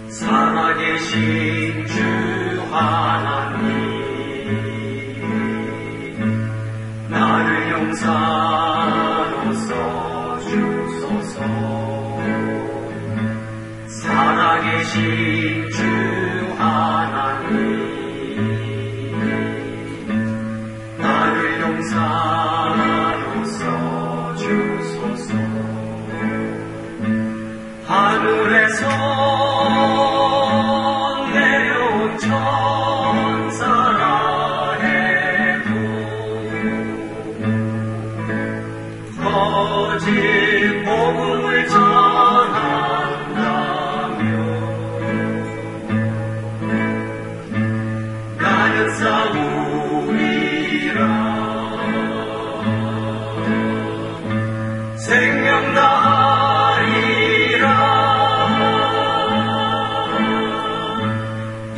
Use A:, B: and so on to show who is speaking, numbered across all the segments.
A: 살아계신 주 하나님, 나를 용사로 써주소서. 살아계신 주 하나님, 나를 용사로 써주소서. 하늘에서 내려온 천사라 해도 거짓 복음을 전한다며 나는 싸우리라. 생명나리라.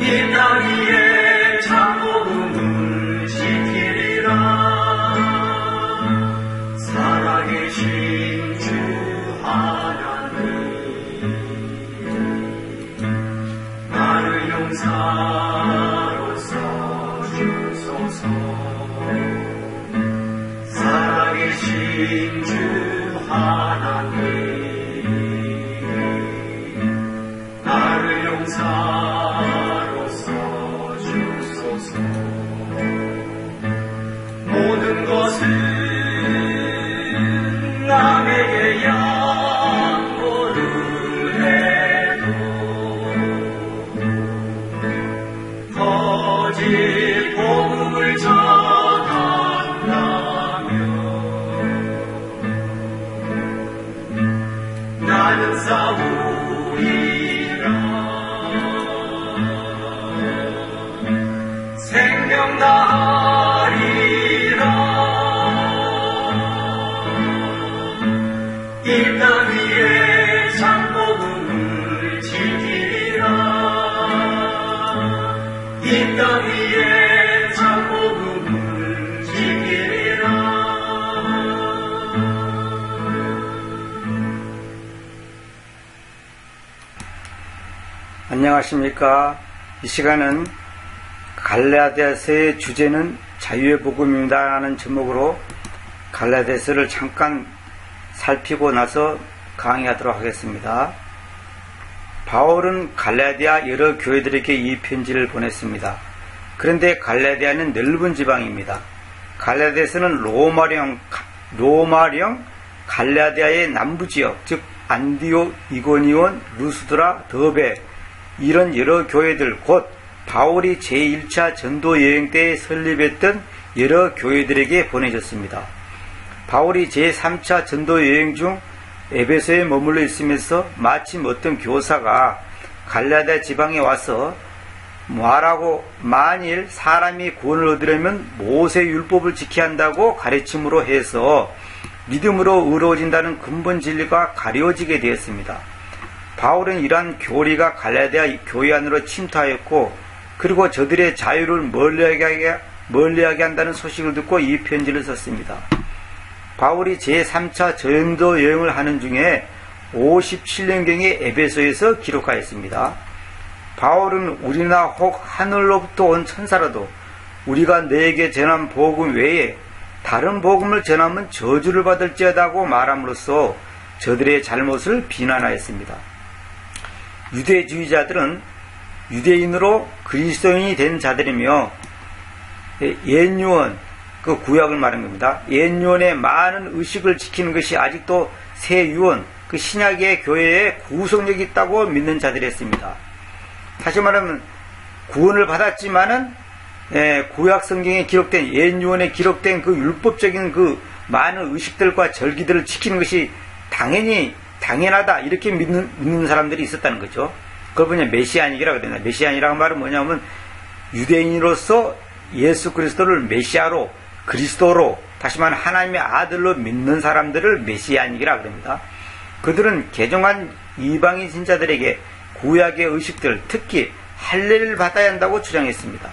A: 이 땅 위에 참복음을 지키리라. 살아계신 주 하나님, 나를 용사로 써주소서. 살아계신 주 하나님, 나를 용사로 써주소서. 모든 것은 남에게 양보를 해도 거짓 복음을 전한다며 나는 싸우리라. 생명나리라. 이 땅 위에 참복음을 지키리라. 이 땅 위에 참복음을 지키리라.
B: 안녕하십니까. 이 시간은 갈라디아서의 주제는 자유의 복음입니다 하는 제목으로 갈라디아서를 잠깐 살피고 나서 강의하도록 하겠습니다. 바울은 갈라디아 여러 교회들에게 이 편지를 보냈습니다. 그런데 갈라디아는 넓은 지방입니다. 갈라디아서는 로마령 갈라디아의 남부지역, 즉 안디옥, 이고니온, 루스드라, 더베 이런 여러 교회들, 곧 바울이 제1차 전도 여행 때 설립했던 여러 교회들에게 보내졌습니다. 바울이 제3차 전도 여행 중 에베소에 머물러 있으면서 마침 어떤 교사가 갈라디아 지방에 와서 뭐라고, 만일 사람이 구원을 얻으려면 모세 율법을 지켜야 한다고 가르침으로 해서 믿음으로 의로워진다는 근본 진리가 가려지게 되었습니다. 바울은 이러한 교리가 갈라디아 교회 안으로 침투하였고, 그리고 저들의 자유를 멀리하게 한다는 소식을 듣고 이 편지를 썼습니다. 바울이 제3차 전도 여행을 하는 중에 57년경에 에베소에서 기록하였습니다. 바울은 우리나 혹 하늘로부터 온 천사라도 우리가 너에게 전한 복음 외에 다른 복음을 전하면 저주를 받을지어다고 말함으로써 저들의 잘못을 비난하였습니다. 유대주의자들은 유대인으로 그리스도인이 된 자들이며 옛유언, 그 구약을 말하는 겁니다. 옛유언의 많은 의식을 지키는 것이 아직도 새 유언, 그 신약의 교회에 구속력이 있다고 믿는 자들이었습니다. 다시 말하면 구원을 받았지만은 구약 성경에 기록된, 옛유언에 기록된 그 율법적인 그 많은 의식들과 절기들을 지키는 것이 당연하다 이렇게 믿는 사람들이 있었다는 거죠. 그걸 뭐냐, 메시아닉이라고 합니다. 메시아닉이라는 말은 뭐냐면 유대인으로서 예수 그리스도를 메시아로, 그리스도로, 다시 말하면 하나님의 아들로 믿는 사람들을 메시아닉이라고 합니다. 그들은 개종한 이방인 신자들에게 구약의 의식들, 특히 할례를 받아야 한다고 주장했습니다.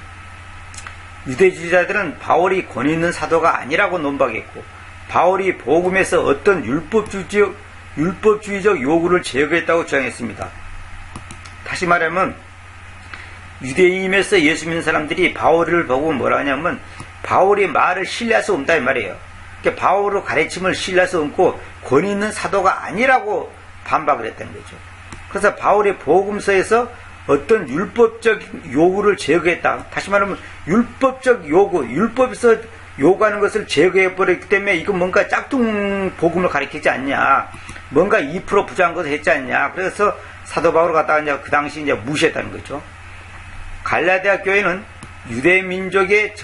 B: 유대주의자들은 바울이 권위 있는 사도가 아니라고 논박했고, 바울이 복음에서 어떤 율법주의적 율법주의적 요구를 제거했다고 주장했습니다. 다시 말하면 유대인임에서 예수 믿는 사람들이 바울을 보고 뭐라 하냐면 바울의 말을 신뢰할 수 없다 이 말이에요. 그러니까 바울의 가르침을 신뢰할 수 없고 권위 있는 사도가 아니라고 반박을 했다는 거죠. 그래서 바울의 복음서에서 어떤 율법적 요구를 제거했다. 다시 말하면 율법적 요구, 율법에서 요구하는 것을 제거해버렸기 때문에 이건 뭔가 짝퉁 복음을 가리키지 않냐. 뭔가 2% 부정한 것을 했지 않냐. 그래서 사도 바울을 갖다가 이제 그 당시 이제 무시했다는 거죠. 갈라디아 교회는 유대 민족의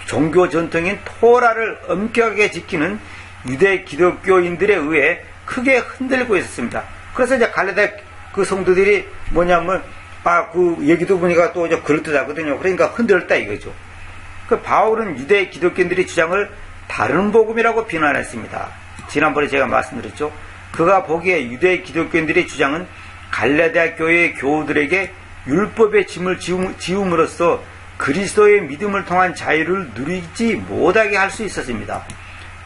B: 종교 전통인 토라를 엄격하게 지키는 유대 기독교인들에 의해 크게 흔들리고 있었습니다. 그래서 이제 갈라디아 그 성도들이 뭐냐면 그 얘기도 보니까 또 이제 그럴듯하거든요. 그러니까 흔들었다 이거죠. 그 바울은 유대 기독교인들의 주장을 다른 복음이라고 비난했습니다. 지난번에 제가 말씀드렸죠. 그가 보기에 유대 기독교인들의 주장은 갈라디아 교회의 교우들에게 율법의 짐을 지움으로써 그리스도의 믿음을 통한 자유를 누리지 못하게 할 수 있었습니다.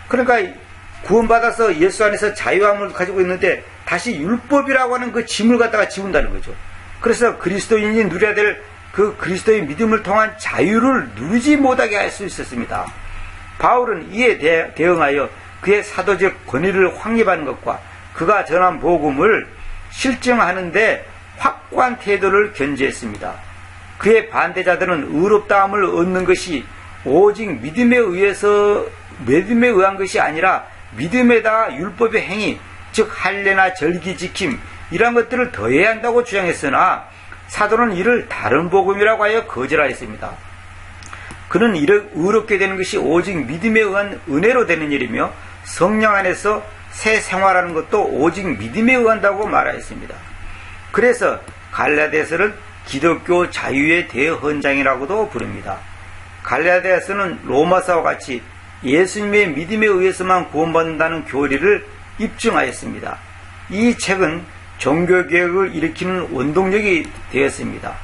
B: 그러니까 구원받아서 예수 안에서 자유함을 가지고 있는데 다시 율법이라고 하는 그 짐을 갖다가 지운다는 거죠. 그래서 그리스도인이 누려야 될 그 그리스도의 믿음을 통한 자유를 누리지 못하게 할 수 있었습니다. 바울은 이에 대응하여 그의 사도적 권위를 확립하는 것과 그가 전한 복음을 실증하는데 확고한 태도를 견지했습니다. 그의 반대자들은 의롭다함을 얻는 것이 오직 믿음에 의한 것이 아니라 믿음에다 율법의 행위, 즉 할례나 절기 지킴 이런 것들을 더해야 한다고 주장했으나 사도는 이를 다른 복음이라고 하여 거절하였습니다. 그는 의롭게 되는 것이 오직 믿음에 의한 은혜로 되는 일이며 성령 안에서 새 생활하는 것도 오직 믿음에 의한다고 말하였습니다. 그래서 갈라디아서를 기독교 자유의 대헌장이라고도 부릅니다. 갈라디아서는 로마서와 같이 예수님의 믿음에 의해서만 구원받는다는 교리를 입증하였습니다. 이 책은 종교개혁을 일으키는 원동력이 되었습니다.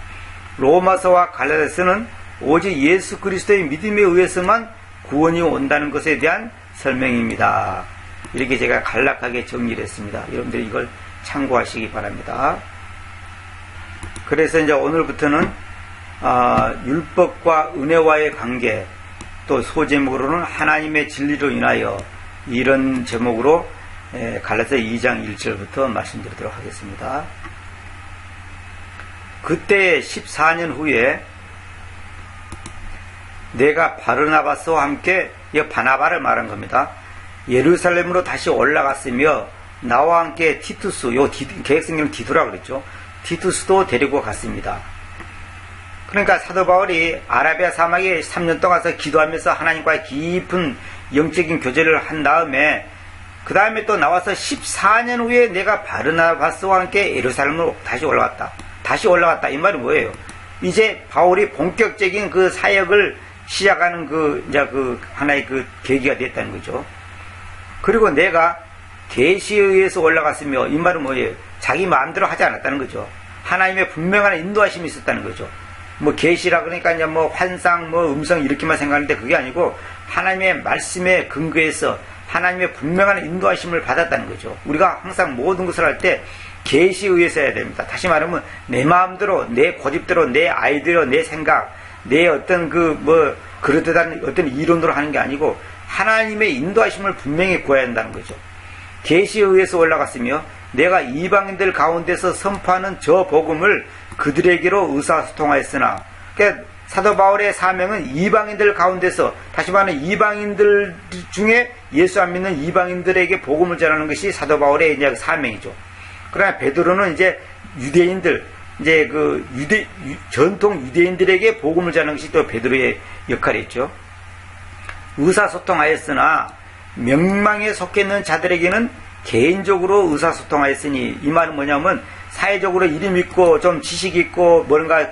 B: 로마서와 갈라디아서는 오직 예수 그리스도의 믿음에 의해서만 구원이 온다는 것에 대한 설명입니다. 이렇게 제가 간략하게 정리를 했습니다. 여러분들이 이걸 참고하시기 바랍니다. 그래서 이제 오늘부터는 율법과 은혜와의 관계, 또 소제목으로는 하나님의 진리로 인하여 이런 제목으로 갈라디아 2장 1절부터 말씀드리도록 하겠습니다. 그때 14년 후에 내가 바르나바스와 함께 바나바를 말한 겁니다. 예루살렘으로 다시 올라갔으며 나와 함께 티투스, 개혁성경 디도라 그랬죠. 티투스도 데리고 갔습니다. 그러니까 사도 바울이 아라비아 사막에 3년 동안 가서 기도하면서 하나님과의 깊은 영적인 교제를 한 다음에 그 다음에 또 나와서 14년 후에 내가 바르나바스와 함께 예루살렘으로 다시 올라갔다. 이 말이 뭐예요? 이제 바울이 본격적인 그 사역을 시작하는 이제 하나의 계기가 됐다는 거죠. 그리고 내가 계시에 의해서 올라갔으며 이 말은 뭐예요? 자기 마음대로 하지 않았다는 거죠. 하나님의 분명한 인도하심이 있었다는 거죠. 계시라 그러니까 이제 환상, 음성 이렇게만 생각하는데 그게 아니고 하나님의 말씀에 근거해서 하나님의 분명한 인도하심을 받았다는 거죠. 우리가 항상 모든 것을 할 때 계시에 의해서 해야 됩니다. 다시 말하면 내 마음대로, 내 고집대로, 내 아이디어, 내 생각, 내 어떤 그럴듯한 어떤 이론으로 하는 게 아니고 하나님의 인도하심을 분명히 구해야 한다는 거죠. 계시에 의해서 올라갔으며 내가 이방인들 가운데서 선포하는 저 복음을 그들에게로 의사소통하였으나, 그러니까 사도 바울의 사명은 이방인들 가운데서, 다시 말하면 이방인들 중에 예수 안 믿는 이방인들에게 복음을 전하는 것이 사도 바울의 이제 사명이죠. 그러나 베드로는 이제 유대인들, 이제 전통 유대인들에게 복음을 전하는 것이 또 베드로의 역할이었죠. 의사소통하였으나 명망에 속해 있는 자들에게는 개인적으로 의사소통하였으니, 이 말은 뭐냐면 사회적으로 이름 있고 좀 지식 있고 뭔가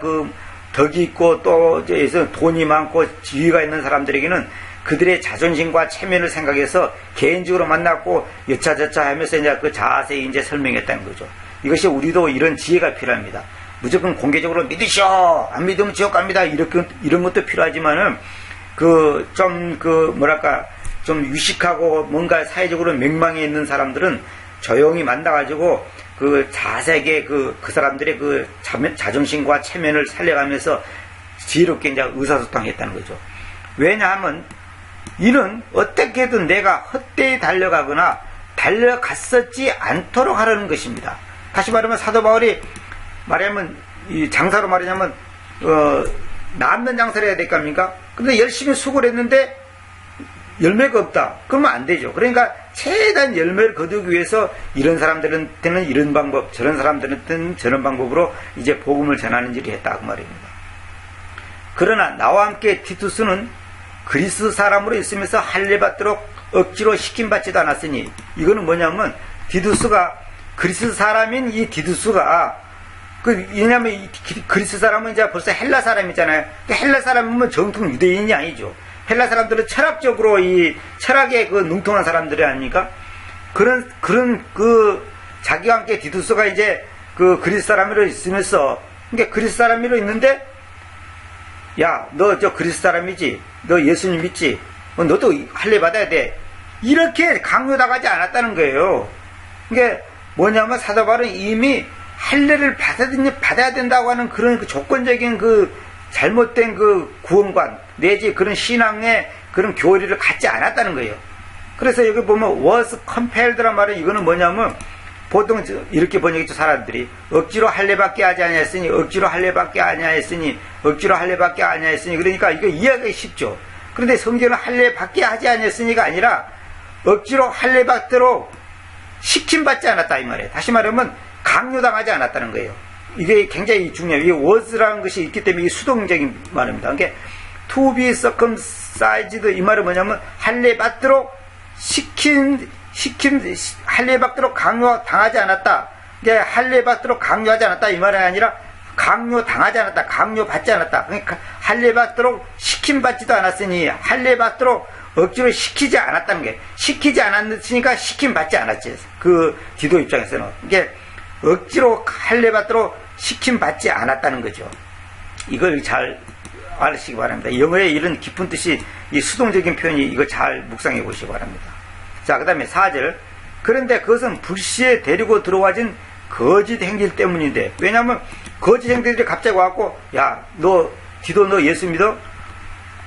B: 덕이 있고 또 돈이 많고 지위가 있는 사람들에게는 그들의 자존심과 체면을 생각해서 개인적으로 만났고 여차저차 하면서 이제 자세히 이제 설명했다는 거죠. 이것이 우리도 이런 지혜가 필요합니다. 무조건 공개적으로 믿으시오, 안 믿으면 지옥 갑니다, 이런 것도 필요하지만은 좀 유식하고 뭔가 사회적으로 명망에 있는 사람들은 조용히 만나가지고 그 자세하게 그 사람들의 그 자존심과 체면을 살려가면서 지혜롭게 이제 의사소통했다는 거죠. 왜냐하면 이는 어떻게든 내가 헛되이 달려가거나 달려갔었지 않도록 하려는 것입니다. 다시 말하면 사도 바울이 말하면 이 장사로 말하자면 남는 장사를 해야 될 거 아닙니까? 근데 열심히 수고를 했는데 열매가 없다. 그러면 안 되죠. 그러니까 최대한 열매를 거두기 위해서 이런 사람들한테는 이런 방법, 저런 사람들한테는 저런 방법으로 이제 복음을 전하는 일을 했다 그 말입니다. 그러나 나와 함께 티투스는 그리스 사람으로 있으면서 할례받도록 억지로 시킴받지도 않았으니, 이거는 뭐냐면 디두스가 그리스 사람인 이 디두스가 왜냐면 이 그리스 사람은 이제 벌써 헬라 사람이잖아요. 헬라 사람이면 정통 유대인이 아니죠. 헬라 사람들은 철학적으로 이 철학에 그 능통한 사람들이 아닙니까? 그런 자기와 함께 디두스가 이제 그 그리스 사람으로 있으면서, 그러니까 그리스 사람으로 있는데, 야, 너 저 그리스 사람이지? 너 예수님 믿지? 너도 할례 받아야 돼. 이렇게 강요당하지 않았다는 거예요. 그러니까 뭐냐면 사도 바울은 이미 할례를 받아야 된다고 하는 그런 그 조건적인 그 잘못된 그 구원관 내지 그런 신앙의 그런 교리를 갖지 않았다는 거예요. 그래서 여기 보면 was compelled란 말은 이거는 뭐냐면 보통 이렇게 번역했죠. 사람들이 억지로 할례받게 하지 아니하였으니, 억지로 할례받게 아니하였으니, 억지로 할례받게 아니하였으니, 그러니까 이거 이해하기 쉽죠. 그런데 성경은 할례받게 하지 아니하였으니가 아니라 억지로 할례받도록 시킴받지 않았다 이 말이에요. 다시 말하면 강요당하지 않았다는 거예요. 이게 굉장히 중요해요. 이 was라는 것이 있기 때문에 이게 수동적인 말입니다. 그러니까 to be circumcised 이 말은 뭐냐면 할례받도록 할례받도록 강요당하지 않았다. 그러니까 할례받도록 강요하지 않았다 이 말이 아니라 강요당하지 않았다, 강요받지 않았다. 그러니까 할례받도록 시킴받지도 않았으니 할례받도록 억지로 시키지 않았다는 게, 시키지 않았으니까 시킴받지 않았지. 그 디도 입장에서는 이게 억지로 할례받도록 시킴받지 않았다는 거죠. 이걸 잘 알으시기 바랍니다. 영어의 이런 깊은 뜻이, 이 수동적인 표현이 이거 잘 묵상해 보시기 바랍니다. 자, 그 다음에 4절. 그런데 그것은 불시에 데리고 들어와진 거짓 행실 때문인데, 왜냐하면 거짓 행실들이 갑자기 와갖고, 야, 디도 너 예수 믿어?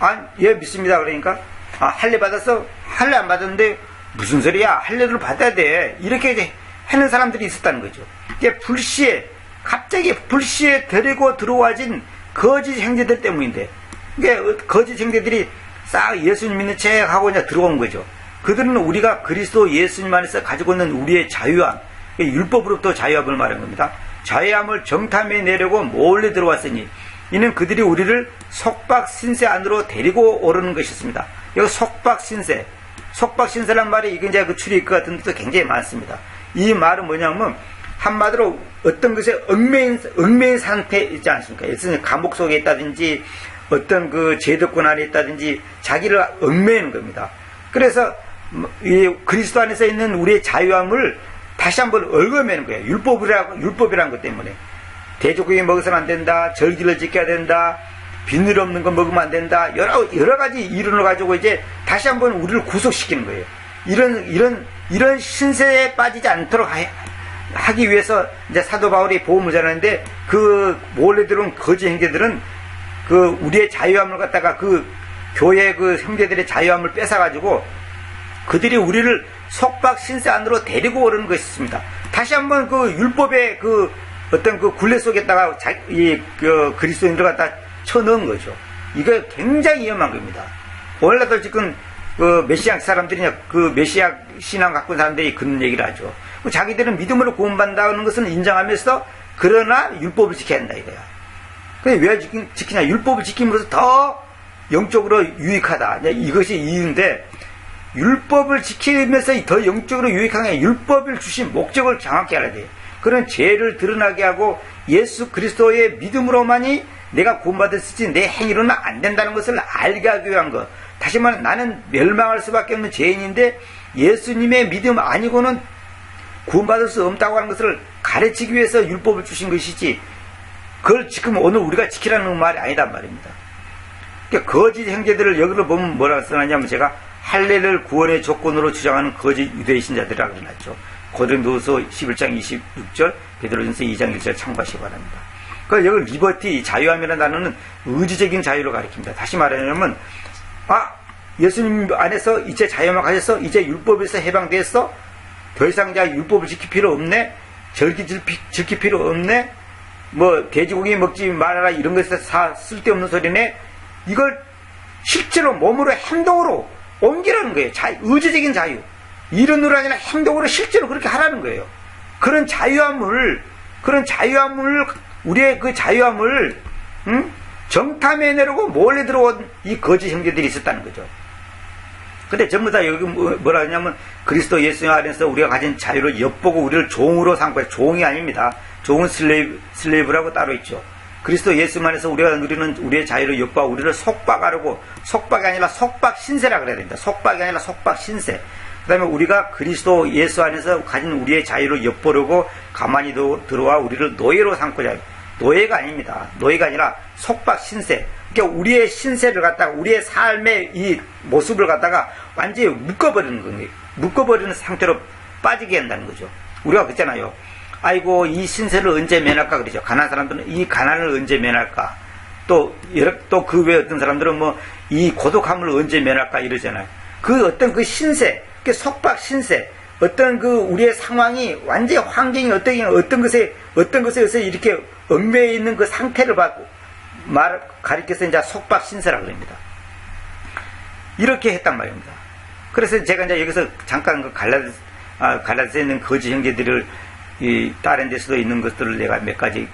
B: 아, 예, 믿습니다. 그러니까, 아, 할례 받았어? 할례 안 받았는데 무슨 소리야? 할례를 받아야 돼. 이렇게 이제 하는 사람들이 있었다는 거죠. 이게 갑자기 불시에 데리고 들어와진 거짓 형제들 때문인데, 이게 거짓 형제들이 싹 예수님 믿는 체 하고 이제 들어온 거죠. 그들은 우리가 그리스도 예수님 안에서 가지고 있는 우리의 자유함, 율법으로부터 자유함을 말하는 겁니다. 자유함을 정탐해 내려고 몰래 들어왔으니 이는 그들이 우리를 속박신세 안으로 데리고 오르는 것이었습니다. 이거 속박신세란 말이 이게 이제 그 추리일 것 같은 것도 굉장히 많습니다. 이 말은 뭐냐면 한마디로 어떤 것에 얽매인 상태 있지 않습니까? 예를 들면 감옥 속에 있다든지 어떤 그 제도권 안에 있다든지 자기를 얽매이는 겁니다. 그래서 이 그리스도 안에서 있는 우리의 자유함을 다시 한번 얽어매는 거예요. 율법이라는 것 때문에. 돼지고기 먹어서는 안 된다. 절기를 지켜야 된다. 비늘 없는 거 먹으면 안 된다. 여러 가지 이론을 가지고 이제 다시 한번 우리를 구속시키는 거예요. 이런 신세에 빠지지 않도록 하기 위해서 이제 사도 바울이 복음을 전하는데, 그 몰래 들어온 거짓 형제들은 그 우리의 자유함을 갖다가 그 교회 그 형제들의 자유함을 뺏어가지고 그들이 우리를 속박 신세 안으로 데리고 오르는 것이었습니다. 다시 한번 그 율법의 그 어떤 그 굴레 속에다가 그 그리스도인들 갖다 쳐넣은 거죠. 이거 굉장히 위험한 겁니다. 원래도 지금 그 메시아 사람들이냐, 그 메시아 신앙 갖고 있는 사람들이 그런 얘기를 하죠. 자기들은 믿음으로 구원받는다는 것은 인정하면서 그러나 율법을 지켜야 한다 이거야. 근데 왜 지키냐? 율법을 지킴으로써 더 영적으로 유익하다. 이것이 이유인데, 율법을 지키면서 더 영적으로 유익한 게 율법을 주신 목적을 정확히 알아야 돼요. 그런 죄를 드러나게 하고 예수 그리스도의 믿음으로만이 내가 구원받았을지 내 행위로는 안 된다는 것을 알게 하기 위한 것. 다시 말해 나는 멸망할 수밖에 없는 죄인인데 예수님의 믿음 아니고는 구원받을 수 없다고 하는 것을 가르치기 위해서 율법을 주신 것이지, 그걸 지금 오늘 우리가 지키라는 말이 아니단 말입니다. 그러니까 거짓 형제들을 여기로 보면 뭐라고 써놨냐면, 제가 할례를 구원의 조건으로 주장하는 거짓 유대의 신자들이라고 해놨죠. 고린도후서 11장 26절, 베드로전서 2장 1절 참고하시기 바랍니다. 그러니까 여기 리버티, 자유함이라는 단어는 의지적인 자유를 가리킵니다. 다시 말하자면 예수님 안에서 이제 자유함을 가졌어? 이제 율법에서 해방됐어? 더 이상 이제 율법을 지킬 필요 없네? 절기 지킬 필요 없네? 뭐 돼지고기 먹지 말아라 이런 것에서 다 쓸데없는 소리네? 이걸 실제로 몸으로 행동으로 옮기라는 거예요. 의지적인 자유. 이론으로 아니라 행동으로 실제로 그렇게 하라는 거예요. 그런 자유함을 우리의 그 자유함을 정탐해내려고 몰래 들어온 이 거짓 형제들이 있었다는 거죠. 근데 전부 다 여기 뭐라 하냐면 그리스도 예수 안에서 우리가 가진 자유를 엿보고 우리를 종으로 삼고 해요. 종이 아닙니다. 종은 슬레이브라고 따로 있죠. 그리스도 예수 안에서 우리가 누리는 우리의 자유를 엿보고 우리를 속박하려고, 속박이 아니라 속박신세라 그래야 됩니다. 속박이 아니라 속박신세. 그 다음에 우리가 그리스도 예수 안에서 가진 우리의 자유를 엿보려고 가만히 들어와 우리를 노예로 삼고자 해요. 노예가 아닙니다. 노예가 아니라 속박신세. 그러니까 우리의 신세를 갖다가 우리의 삶의 이 모습을 갖다가 완전히 묶어버리는 거예요. 묶어버리는 상태로 빠지게 한다는 거죠. 우리가 그랬잖아요. 아이고 이 신세를 언제 면할까 그러죠. 가난한 사람들은 이 가난을 언제 면할까. 또 그 외에 어떤 사람들은 뭐 이 고독함을 언제 면할까 이러잖아요. 그 어떤 그 신세, 그 속박 신세, 어떤 그 우리의 상황이 완전히 환경이 어떤 것에 이렇게 얽매여 있는 그 상태를 가리켜서 이제 속박 신세라고 합니다. 이렇게 했단 말입니다. 그래서 제가 이제 여기서 잠깐 그 갈라디아에 있는 거짓 형제들을 다른 데서도 있는 것들을 내가 몇 가지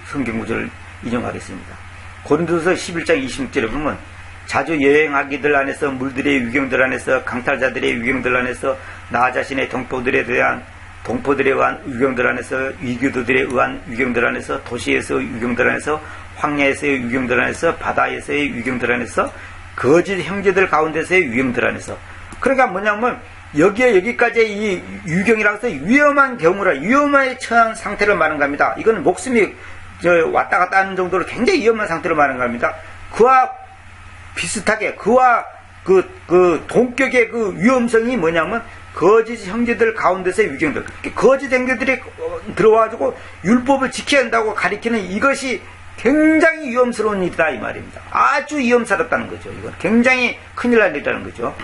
B: 성경 구절을 인용하겠습니다. 고린도서 11장 26절에 보면 자주 여행하기들 안에서 물들의 위경들 안에서 강탈자들의 위경들 안에서 나 자신의 동포들에 의한 위경들 안에서 위교도들에 의한 위경들 안에서 도시에서 위경들 안에서 황야에서의 위경들 안에서 바다에서의 위경들 안에서 거짓 형제들 가운데서의 위경들 안에서 그러니까 뭐냐면 여기까지의 이 위경이라고 해서 위험한 경우라 위험에 처한 상태를 말하는 겁니다. 이건 목숨이 왔다 갔다 하는 정도로 굉장히 위험한 상태를 말하는 겁니다. 그와 비슷하게 그와 그 동격의 그 위험성이 뭐냐면 거짓 형제들 가운데서의 위경들 거짓 형제들이 들어와가지고 율법을 지켜야 한다고 가리키는 이것이 굉장히 위험스러운 일이다 이 말입니다. 아주 위험스럽다는 거죠. 이건 굉장히 큰일 날 일이라는 거죠.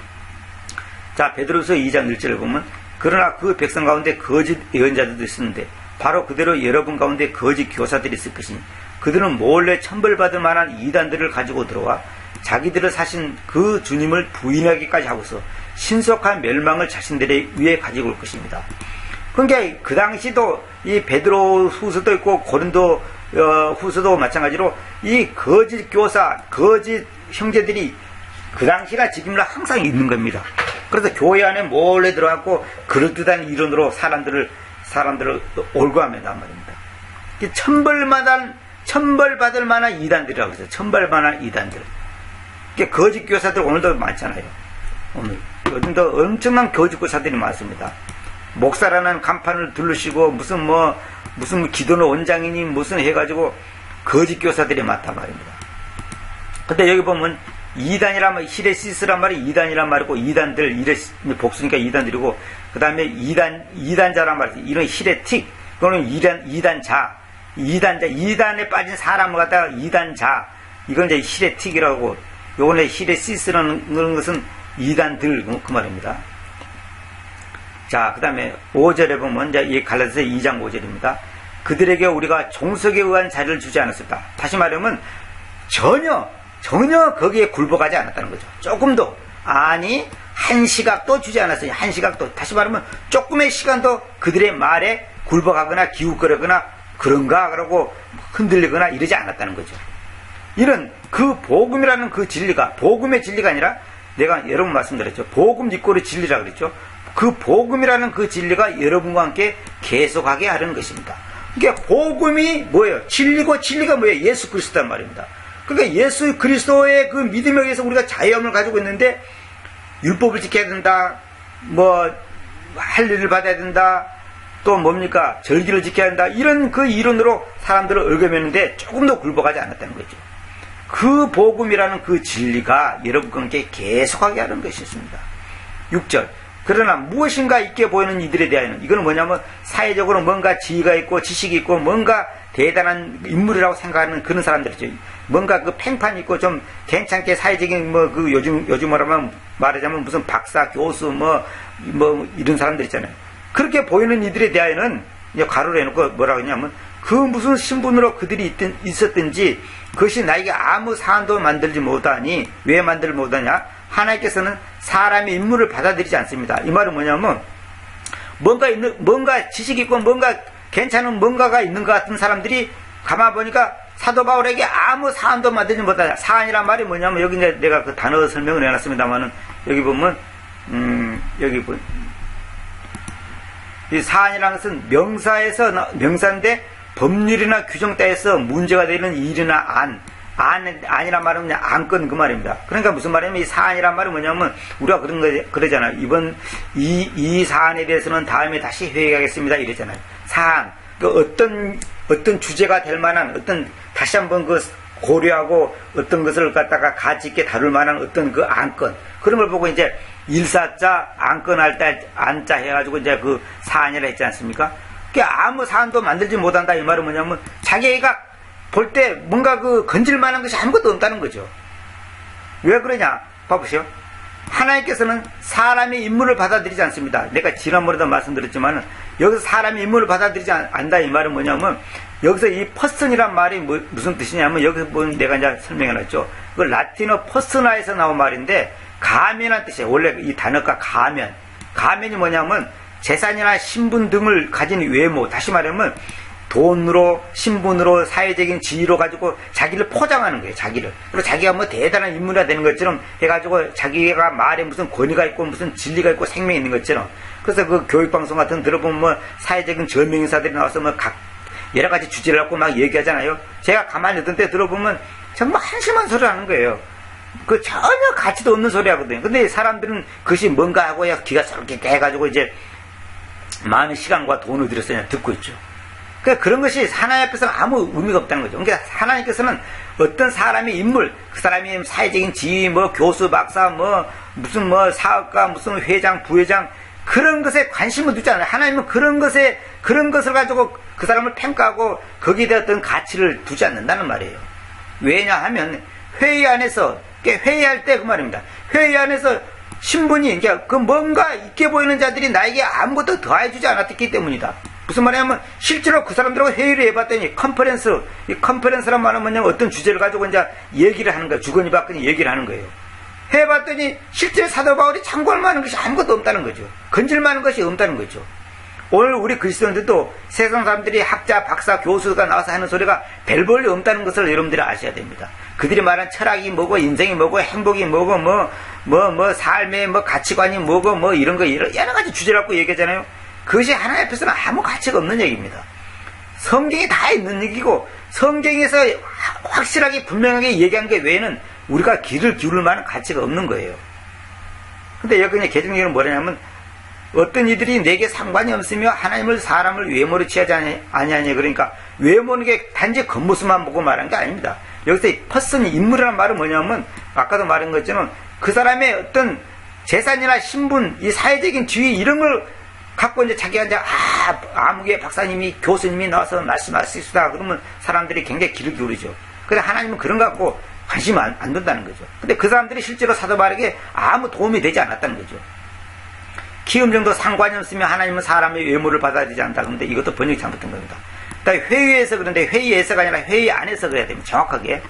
B: 자, 베드로서 2장 1절을 보면 그러나 그 백성 가운데 거짓 예언자들도 있었는데 바로 그대로 여러분 가운데 거짓 교사들이 있을 것이니 그들은 몰래 천벌받을 만한 이단들을 가지고 들어와 자기들을 사신 그 주님을 부인하기까지 하고서 신속한 멸망을 자신들의 위에 가지고 올 것입니다. 그러니까 그 당시도 이 베드로 후서도 있고 고린도 후서도 마찬가지로 이 거짓 교사, 거짓 형제들이 그 당시나 지금이나 항상 있는 겁니다. 그래서 교회 안에 몰래 들어가고 그럴듯한 이론으로 사람들을 올고합니다 말입니다. 천벌받을 만한 이단들이라고 해서 천벌만한 이단들. 거짓 교사들 오늘도 많잖아요. 요즘도 엄청난 거짓 교사들이 많습니다. 목사라는 간판을 두르시고 무슨 기도는 원장이니 무슨 해가지고 거짓 교사들이 많단 말입니다. 근데 여기 보면 이단이란 말, 히레시스란 말이 이단이란 말이고 이단들 복수니까 이단들이고 그 다음에 이단자란 말이 이런 히레틱 그거는 이단에 빠진 사람을 갖다가 이단자 이건 이제 히레틱이라고 요번에 히레시스라는 것은 이단들 그 말입니다. 자, 그 다음에 5절에 보면 이제 이 갈라디아서 2장 5절입니다. 그들에게 우리가 종속에 의한 자리를 주지 않았었다. 다시 말하면 전혀 거기에 굴복하지 않았다는 거죠. 조금도 아니 한 시각도 주지 않았어요. 한 시각도. 다시 말하면 조금의 시간도 그들의 말에 굴복하거나 기웃거리거나 그런가 그러고 흔들리거나 이러지 않았다는 거죠. 이런 그 복음이라는 그 진리가 복음의 진리가 아니라 내가 여러분 말씀드렸죠. 복음 입고의 진리라고 그랬죠. 그 복음이라는 그 진리가 여러분과 함께 계속하게 하려는 것입니다. 그러니까 복음이 뭐예요? 진리고 진리가 뭐예요? 예수 그리스도란 말입니다. 그러니까 예수 그리스도의 그 믿음에 의해서 우리가 자유함을 가지고 있는데 율법을 지켜야 된다. 할 일을 받아야 된다. 또 뭡니까? 절기를 지켜야 한다. 이런 그 이론으로 사람들을 얽어매는데 조금도 굴복하지 않았다는 거죠. 그 복음이라는 그 진리가 여러분과 함께 계속하게 하는 것이었습니다. 6절 그러나 무엇인가 있게 보이는 이들에 대하여는 이거는 뭐냐면 사회적으로 뭔가 지위가 있고 지식이 있고 뭔가 대단한 인물이라고 생각하는 그런 사람들이죠. 뭔가 그 팽판 있고 좀 괜찮게 사회적인 뭐 그 요즘 말하자면 무슨 박사, 교수 뭐 이런 사람들 있잖아요. 그렇게 보이는 이들에 대하여는 이제 가로로 해놓고 뭐라고 했냐면 그 무슨 신분으로 그들이 있었든지 그것이 나에게 아무 사안도 만들지 못하니 왜 만들지 못하냐? 하나님께서는 사람의 인물을 받아들이지 않습니다. 이 말은 뭐냐면 뭔가 지식이 있고 뭔가 괜찮은 뭔가가 있는 것 같은 사람들이 가만 보니까 사도 바울에게 아무 사안도 만들지 못하냐. 사안이란 말이 뭐냐면 여기 이제 내가 그 단어 설명을 해놨습니다만은 여기 보면 이 사안이라는 것은 명사인데 법률이나 규정 따에서 문제가 되는 일이나 안이란 말은 그냥 안건 그 말입니다. 그러니까 무슨 말이냐면 이 사안이란 말은 뭐냐면 우리가 그러잖아요. 이 사안에 대해서는 다음에 다시 회의하겠습니다. 이러잖아요. 사안. 그 어떤 주제가 될 만한 다시 한번 그 고려하고 어떤 것을 갖다가 가치 있게 다룰 만한 어떤 그 안건. 그런 걸 보고 이제 일사자, 안건 할 때 안자 해가지고 이제 그 사안이라 했지 않습니까? 그 아무 사안도 만들지 못한다. 이 말은 뭐냐면 자기가 볼 때 뭔가 그 건질 만한 것이 아무것도 없다는 거죠. 왜 그러냐? 봐보시오. 하나님께서는 사람의 인물을 받아들이지 않습니다. 내가 지난번에도 말씀드렸지만 여기서 사람의 인물을 받아들이지 않는다. 이 말은 뭐냐면 여기서 이 퍼슨이란 말이 무슨 뜻이냐면 여기서 보면 내가 이제 설명해놨죠. 그 라틴어 퍼스나에서 나온 말인데 가면이라는 뜻이에요. 원래 이 단어가 가면이 뭐냐면 재산이나 신분 등을 가진 외모, 다시 말하면 돈으로, 신분으로, 사회적인 지위로 가지고 자기를 포장하는 거예요, 자기를. 그리고 자기가 뭐 대단한 인물이 되는 것처럼 해가지고 자기가 말에 무슨 권위가 있고 무슨 진리가 있고 생명이 있는 것처럼. 그래서 그 교육방송 같은 거 들어보면 뭐 사회적인 저명인사들이 나와서 뭐 여러 가지 주제를 갖고 막 얘기하잖아요. 제가 가만히 듣던 때 들어보면 정말 한심한 소리를 하는 거예요. 그 전혀 가치도 없는 소리 하거든요. 근데 사람들은 그것이 뭔가 하고 귀가 쏠게 해가지고 이제 많은 시간과 돈을 들여서 그냥 듣고 있죠. 그러니까 그런 것이 하나님 앞에서는 아무 의미가 없다는 거죠. 그러니까 하나님께서는 어떤 사람의 인물, 그 사람이 사회적인 지위, 뭐 교수, 박사, 무슨 사업가, 무슨 회장, 부회장 그런 것에 관심을 두지 않아요. 하나님은 그런 것을 가지고 그 사람을 평가하고 거기에 대한 어떤 가치를 두지 않는다는 말이에요. 왜냐하면 회의 안에서 회의할 때 그 말입니다. 회의 안에서 신분이 그 뭔가 있게 보이는 자들이 나에게 아무것도 더해주지 않았기 때문이다. 무슨 말이냐면 실제로 그 사람들하고 회의를 해봤더니 이 컨퍼런스란 말은 뭐냐면 어떤 주제를 가지고 이제 얘기를 하는 거예요. 주거니 받거니 얘기를 하는 거예요. 해봤더니 실제 사도 바울이 참고할 만한 것이 아무것도 없다는 거죠. 건질 만한 것이 없다는 거죠. 오늘 우리 그리스도인들도 세상 사람들이 학자, 박사, 교수가 나와서 하는 소리가 별 볼일 없다는 것을 여러분들이 아셔야 됩니다. 그들이 말한 철학이 뭐고 인생이 뭐고 행복이 뭐고 삶의 가치관이 뭐고 이런 거 여러 가지 주제를 갖고 얘기하잖아요. 그것이 하나님 앞에서는 아무 가치가 없는 얘기입니다. 성경이 다 있는 얘기고 성경에서 확실하게 분명하게 얘기한 게 외에는 우리가 귀를 기울일 만한 가치가 없는 거예요. 근데 여기 그냥 개정적으로 뭐냐면 어떤 이들이 내게 상관이 없으며 하나님을 사람을 외모로 취하지 아니하냐. 그러니까 외모는 게 단지 겉모습만 보고 말한 게 아닙니다. 여기서 이 퍼슨이 인물이라는 말은 뭐냐면 아까도 말한 것처럼 그 사람의 어떤 재산이나 신분, 이 사회적인 지위 이런 걸 갖고 이제 자기가 이제 아무개 박사님이 교수님이 나와서 말씀하시다 그러면 사람들이 굉장히 귀를 기울이죠. 근데 하나님은 그런 거 갖고 관심 안 둔다는 거죠. 근데 그 사람들이 실제로 사도 바울에게 아무 도움이 되지 않았다는 거죠. 키움 정도 상관이 없으면 하나님은 사람의 외모를 받아들이지 않는다. 그런데 이것도 번역이 잘못된 겁니다. 그다음에 회의에서 그런데 회의에서가 아니라 회의 안에서 그래야 됩니다. 정확하게.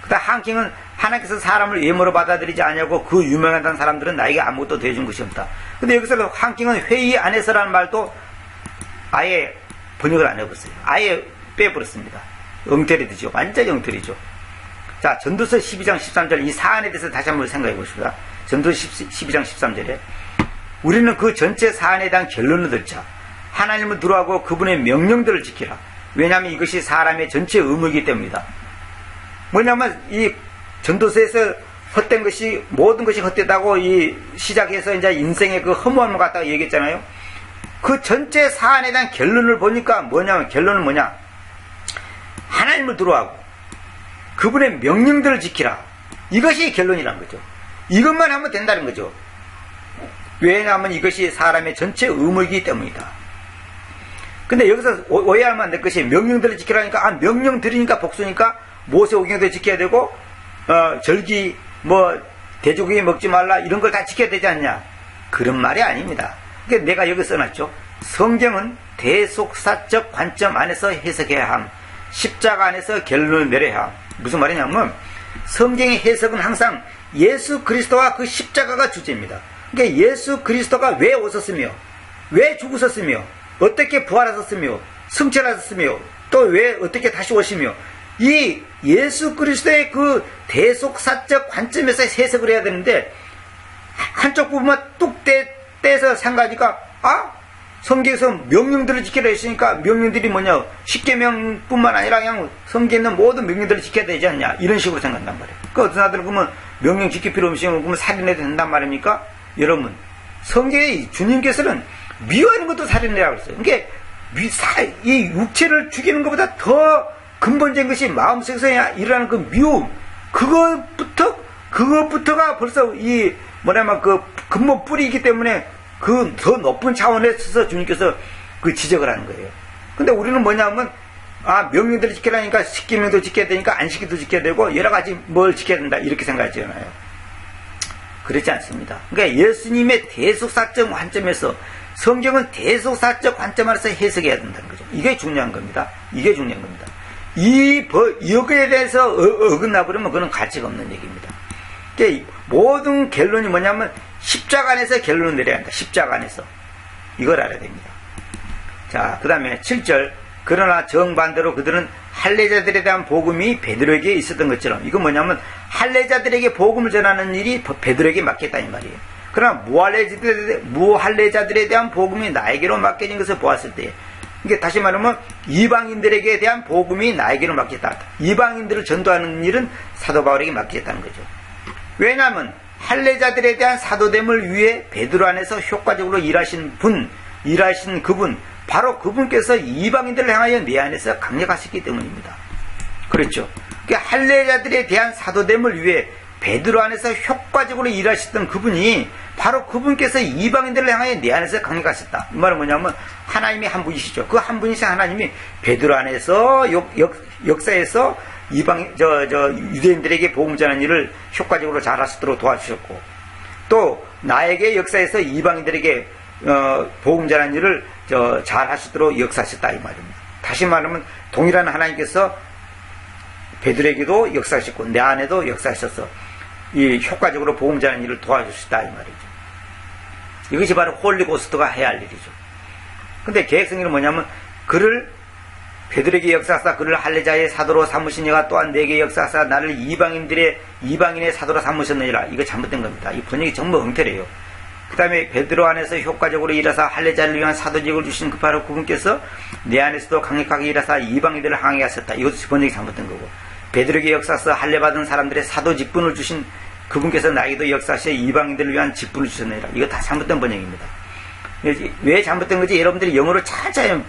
B: 그다음 한킹은 하나님께서 사람을 외모로 받아들이지 않냐고 그 유명하다는 사람들은 나에게 아무것도 대해준 것이 없다. 근데 여기서 한킹은 회의 안에서라는 말도 아예 번역을 안 해봤어요. 아예 빼버렸습니다. 엉터리죠. 완전히 엉터리죠. 자, 전도서 12장 13절 이 사안에 대해서 다시 한번 생각해 보십시다. 전도서 12장 13절에 우리는 그 전체 사안에 대한 결론을 듣자. 하나님을 두려워하고 그분의 명령들을 지키라. 왜냐하면 이것이 사람의 전체 의무이기 때문이다. 뭐냐면 이 전도서에서 헛된 것이 모든 것이 헛되다고 이 시작해서 이제 인생의 그 허무함을 갖다가 얘기했잖아요. 그 전체 사안에 대한 결론을 보니까 뭐냐면 결론은 뭐냐? 하나님을 두려워하고 그분의 명령들을 지키라. 이것이 결론이란 거죠. 이것만 하면 된다는 거죠. 왜냐하면 이것이 사람의 전체 의무이기 때문이다. 근데 여기서 오해하면 안 될 것이 명령들을 지키라니까, 명령 드리니까 복수니까 모세오경도 지켜야 되고, 절기, 돼지고기 먹지 말라, 이런 걸 다 지켜야 되지 않냐? 그런 말이 아닙니다. 그러니까 내가 여기 써놨죠. 성경은 대속사적 관점 안에서 해석해야 함. 십자가 안에서 결론을 내려야 함. 무슨 말이냐면, 성경의 해석은 항상 예수 그리스도와 그 십자가가 주제입니다. 그러니까 예수 그리스도가 왜 오셨으며, 왜 죽으셨으며, 어떻게 부활하셨으며, 승천하셨으며, 또 왜 어떻게 다시 오시며, 이 예수 그리스도의 그 대속사적 관점에서 해석을 해야 되는데, 한쪽 부분만 뚝 떼서 생각하니까, 성경에서 명령들을 지키라 했으니까 명령들이 뭐냐, 십계명뿐만 아니라 그냥 성경에 있는 모든 명령들을 지켜야 되지 않냐, 이런 식으로 생각한단 말이에요. 그 어떤 사람들은 그러면 명령 지킬 필요 없이 그러면 살인해도 된단 말입니까? 여러분, 성경의 주님께서는 미워하는 것도 살인이라고 했어요. 그러니까 이 육체를 죽이는 것보다 더 근본적인 것이 마음속에서 일어나는 그 미움, 그것부터가 벌써 그 근본 뿌리이기 때문에 그 더 높은 차원에서 주님께서 그 지적을 하는 거예요. 근데 우리는 뭐냐면, 명령들을 지키라니까 십계명도 지켜야 되니까 안식일도 지켜야 되고 여러 가지 뭘 지켜야 된다, 이렇게 생각하잖아요. 그렇지 않습니다. 그러니까 예수님의 대속사적 관점에서, 성경은 대속사적 관점 안에서 해석해야 된다는 거죠. 이게 중요한 겁니다. 이게 중요한 겁니다. 여기에 대해서 어긋나 버리면 그건 가치가 없는 얘기입니다. 그러니까 모든 결론이 뭐냐면 십자가 안에서 결론을 내려야 한다. 십자가 안에서. 이걸 알아야 됩니다. 자, 그 다음에 7절. 그러나 정반대로 그들은 할례자들에 대한 복음이 베드로에게 있었던 것처럼, 이건 뭐냐면 할례자들에게 복음을 전하는 일이 베드로에게 맡겼다 이 말이에요. 그러나 무할례자들에 대한 복음이 나에게로 맡겨진 것을 보았을 때, 이게 다시 말하면 이방인들에게 대한 복음이 나에게로 맡겼다. 이방인들을 전도하는 일은 사도 바울에게 맡겼다는 거죠. 왜냐하면 할례자들에 대한 사도됨을 위해 베드로 안에서 효과적으로 일하신 그분, 바로 그분께서 이방인들을 향하여 내 안에서 강력하셨기 때문입니다. 그렇죠. 그러니까 할례자들에 대한 사도됨을 위해 베드로 안에서 효과적으로 일하셨던 그분이 바로 그분께서 이방인들을 향하여 내 안에서 강력하셨다. 이 말은 뭐냐면 하나님이 한 분이시죠. 그 한 분이신 하나님이 베드로 안에서 역사에서 유대인들에게 복음 전하는 일을 효과적으로 잘하시도록 도와주셨고, 또 나에게 역사에서 이방인들에게 복음 전하는 일을 잘하시도록 역사하셨다 이 말입니다. 다시 말하면 동일한 하나님께서 베드로에게도 역사하셨고 내 안에도 역사하셔서 이 효과적으로 복음 전하는 일을 도와주셨다 이 말이죠. 이것이 바로 홀리고스트가 해야 할 일이죠. 근데 계획성의는 뭐냐면, 그를 베드로에게 역사하사 그를 할례자의 사도로 삼으시니가 또한 내게 역사하사 나를 이방인의 사도로 삼으셨느니라. 이거 잘못된 겁니다. 이 번역이 정말 엉터리예요. 그 다음에 베드로 안에서 효과적으로 일하사 할례자를 위한 사도직을 주신 그 바로 그분께서 내 안에서도 강력하게 일하사 이방인들을 항해 하셨다. 이것도 번역이 잘못된 거고, 베드로에게 역사하사 할례받은 사람들의 사도 직분을 주신 그분께서 나에게도 역사하셔 이방인들을 위한 직분을 주셨느니라. 이거 다 잘못된 번역입니다. 왜 잘못된 건지 여러분들이 영어로 차차히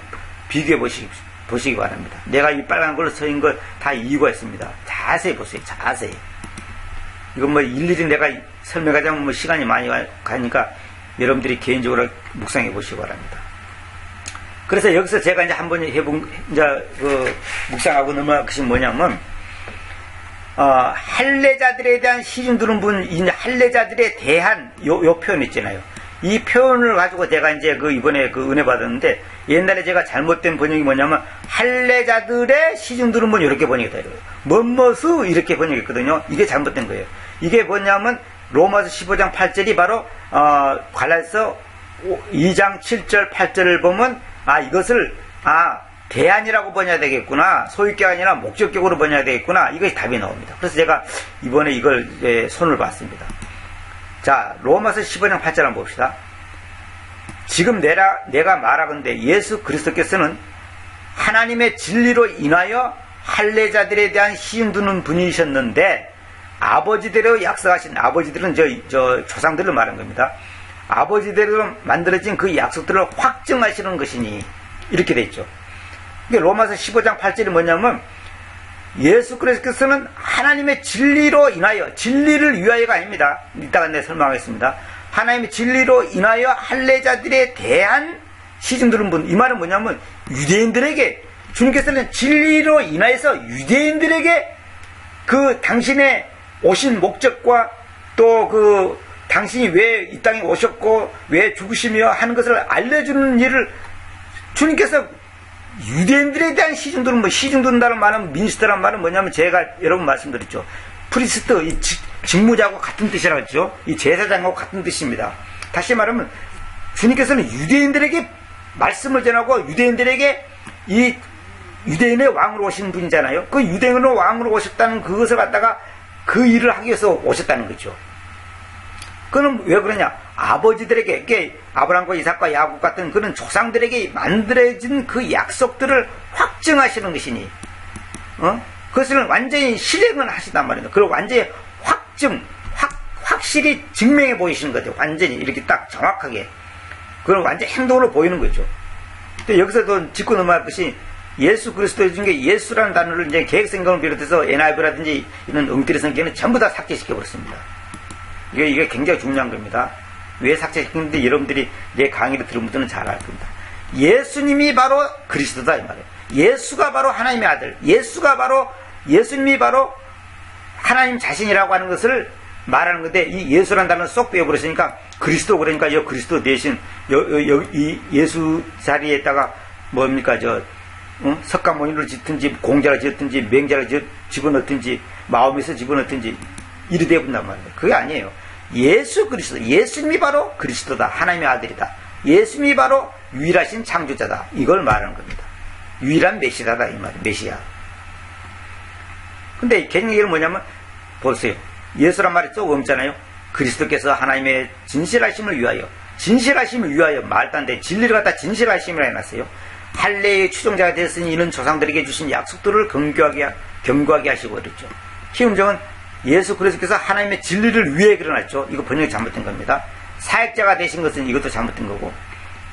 B: 비교해 보시기 바랍니다. 내가 이 빨간 걸로 써인 걸 다 이유가 있습니다. 자세히 보세요. 자세히. 이건 일일이 내가 설명하자면 시간이 많이 가니까 여러분들이 개인적으로 묵상해 보시기 바랍니다. 그래서 여기서 제가 이제 한번 묵상하고 넘어갈 것이 뭐냐면, 할례자들에 대한 시중 두는 분, 이제 할례자들에 대한 요 표현 있잖아요. 이 표현을 가지고 제가 이제 이번에 은혜 받았는데, 옛날에 제가 잘못된 번역이 뭐냐면, 할례자들의 시중 두는 분 이렇게 번역이 돼요. 뭐뭐수 이렇게 번역했거든요. 이게 잘못된 거예요. 이게 뭐냐면, 로마서 15장 8절이 바로, 갈라디아서 2장 7절 8절을 보면, 이것을, 대안이라고 번역해야 되겠구나. 소유격 아니라 목적격으로 번역해야 되겠구나. 이것이 답이 나옵니다. 그래서 제가 이번에 이걸 손을 봤습니다. 자, 로마서 15장 8절 한번 봅시다. 지금 내가 말하건대 예수 그리스도께서는 하나님의 진리로 인하여 할례자들에 대한 시중 두는 분이셨는데, 아버지대로 약속하신, 아버지들은 저 조상들을 말한 겁니다. 아버지대로 만들어진 그 약속들을 확증하시는 것이니, 이렇게 돼 있죠. 로마서 15장 8절이 뭐냐면, 예수 그리스도께서는 하나님의 진리로 인하여, 진리를 위하여가 아닙니다. 이따가 내가 설명하겠습니다. 하나님의 진리로 인하여 할례자들에 대한 시중 들은 분. 이 말은 뭐냐면 유대인들에게 주님께서는 진리로 인하여서 유대인들에게 그 당신의 오신 목적과 또 그 당신이 왜 이 땅에 오셨고 왜 죽으시며 하는 것을 알려주는 일을 주님께서 유대인들에 대한 시중 들은 분. 시중 든다는 말은 민스터란 말은 뭐냐면 제가 여러분 말씀드렸죠. 프리스트, 이 직무자하고 같은 뜻이라고 했죠. 이 제사장하고 같은 뜻입니다. 다시 말하면 주님께서는 유대인들에게 말씀을 전하고 유대인들에게 이 유대인의 왕으로 오신 분이잖아요. 그 유대인의 왕으로 오셨다는 그것을 갖다가 그 일을 하기 위해서 오셨다는 거죠. 그는 왜 그러냐? 아버지들에게 아브라함과 이삭과 야곱 같은 그런 조상들에게 만들어진 그 약속들을 확증하시는 것이니 그것을 완전히 실행을 하시단 말이에요. 그리고 완전히 확실히 증명해 보이시는 거죠. 완전히 이렇게 딱 정확하게. 그걸 완전 행동으로 보이는 거죠. 또 여기서도 짚고 넘어갈 것이 예수 그리스도 중에 예수라는 단어를 이제 계획성경을 비롯해서 NIV라든지 이런 엉터리 성경은 전부 다 삭제시켜 버렸습니다. 이게 굉장히 중요한 겁니다. 왜 삭제시켰는데 여러분들이 내 강의를 들은 분들은 잘 알 겁니다. 예수님이 바로 그리스도다 이 말이에요. 예수가 바로 하나님의 아들, 예수님이 바로 하나님 자신이라고 하는 것을 말하는 건데 이 예수라는 단어를 쏙 빼버렸으니까 그리스도 그러니까 여 그리스도 대신 이 예수 자리에다가 뭡니까 석가모니를 짓든지 공자를 짓든지 맹자를 집어넣든지 마음에서 집어넣든지 이리 되어본단 말이에요. 그게 아니에요. 예수 그리스도, 예수님이 바로 그리스도다. 하나님의 아들이다. 예수님이 바로 유일하신 창조자다. 이걸 말하는 겁니다. 유일한 메시아다 이 말이에요. 메시아. 근데 개념이 뭐냐면 보세요. 예수란 말이 쭉 없잖아요. 그리스도께서 하나님의 진실하심을 위하여 말도 안 돼. 진리를 갖다 진실하심이라 해놨어요. 할례의 추종자가 되었으니 이는 조상들에게 주신 약속들을 경고하게 하시고 그랬죠. 희음정은 예수 그리스도께서 하나님의 진리를 위해 그려놨죠. 이거 번역이 잘못된 겁니다. 사역자가 되신 것은 이것도 잘못된 거고.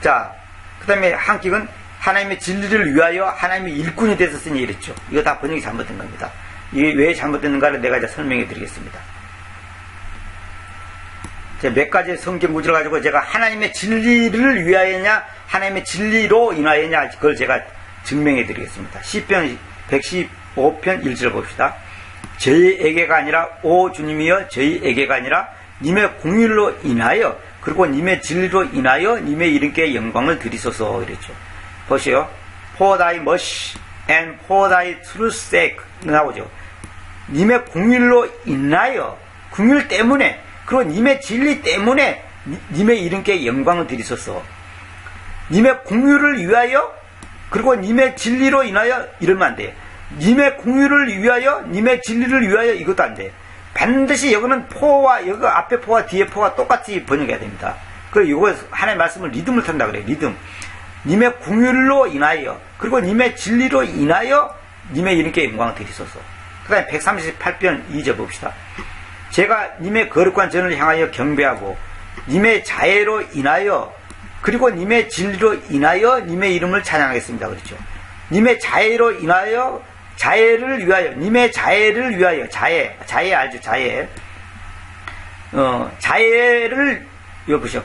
B: 자, 그 다음에 한격은 하나님의 진리를 위하여 하나님의 일꾼이 되셨으니 이랬죠. 이거 다 번역이 잘못된 겁니다. 이게 왜 잘못됐는가를 내가 이제 설명해 드리겠습니다. 몇 가지 성경 구절을 가지고 제가 하나님의 진리를 위하여냐 하나님의 진리로 인하여냐 그걸 제가 증명해 드리겠습니다. 시편 115편 1절 봅시다. 저희에게가 아니라 오 주님이여 저희에게가 아니라 님의 공율로 인하여 그리고 님의 진리로 인하여 님의 이름께 영광을 드리소서 이랬죠. 보시오. For thy mercy and for thy truth's sake 나오죠. 님의 공율로 인하여 공율 때문에 그리고 님의 진리 때문에 님의 이름께 영광을 드리소서. 님의 공유를 위하여 그리고 님의 진리로 인하여 이러면 안 돼요. 님의 공유를 위하여 님의 진리를 위하여 이것도 안 돼요. 반드시 여기는 포와 여기 앞에 포와 뒤에 포가 똑같이 번역해야 됩니다. 그리고 이거 하나의 말씀을 리듬을 탄다 그래요. 리듬. 님의 공유로 인하여 그리고 님의 진리로 인하여 님의 이름께 영광을 드리소서. 그 다음에 138편 2절 봅시다. 제가 님의 거룩한 전을 향하여 경배하고 님의 자애로 인하여 그리고 님의 진리로 인하여 님의 이름을 찬양하겠습니다. 그렇죠. 님의 자애로 인하여 자애를 위하여 님의 자애를 위하여 자애 알죠. 자애를 이거 보시오.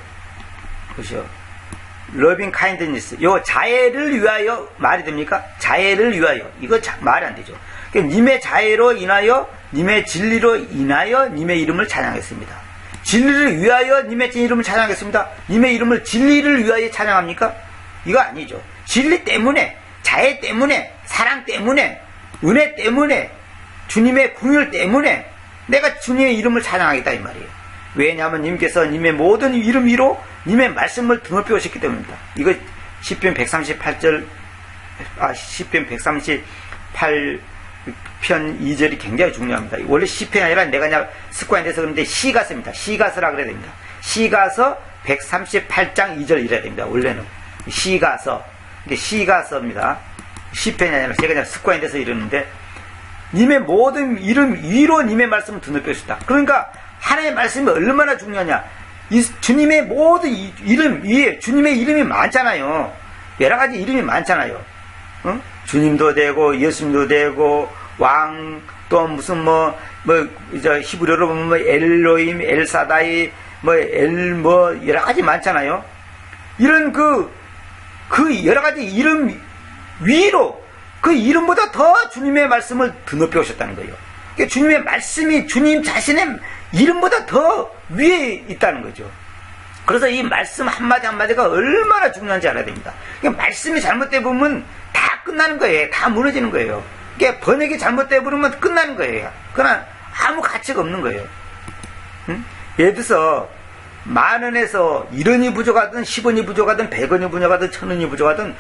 B: 러빙 카인드니스 요 자애를 위하여 말이 됩니까? 자애를 위하여 이거 말이 안 되죠. 그러니까 님의 자애로 인하여 님의 진리로 인하여 님의 이름을 찬양했습니다. 진리를 위하여 님의 이름을 찬양하겠습니다. 님의 이름을 진리를 위하여 찬양합니까? 이거 아니죠. 진리 때문에, 자애 때문에, 사랑 때문에, 은혜 때문에, 주님의 긍휼 때문에 내가 주님의 이름을 찬양하겠다 이 말이에요. 왜냐하면 님께서 님의 모든 이름 위로 님의 말씀을 드높여 오셨기 때문입니다. 이거 시편 138편 2절이 굉장히 중요합니다. 원래 시편이 아니라 내가 그냥 습관이 돼서 그런데 시가서입니다. 시가서라 그래야 됩니다. 시가서 138장 2절 이래야 됩니다. 원래는 시가서. 근데 시가서입니다. 시편이 아니라 제가 그냥 습관이 돼서 이러는데 님의 모든 이름 위로 님의 말씀을 드높여 주셨다. 그러니까 하나님의 말씀이 얼마나 중요하냐. 이 주님의 모든 이름 위에 주님의 이름이 많잖아요. 여러 가지 이름이 많잖아요. 응? 주님도 되고 예수님도 되고 왕 또 무슨 이제 히브리어로 보면 엘로임, 엘사다이 여러 가지 많잖아요. 이런 그 여러 가지 이름 위로 그 이름보다 더 주님의 말씀을 드높여 오셨다는 거예요. 그러니까 주님의 말씀이 주님 자신의 이름보다 더 위에 있다는 거죠. 그래서 이 말씀 한마디 한마디가 얼마나 중요한지 알아야 됩니다. 그러니까 말씀이 잘못되어 보면 다 끝나는 거예요. 다 무너지는 거예요. 그러니까 번역이 잘못되어 버리면 끝나는 거예요. 그러나 아무 가치가 없는 거예요. 예를 들어서 10,000원에서 1원이 부족하든 10원이 부족하든 100원이 부족하든 1,000원이 부족하든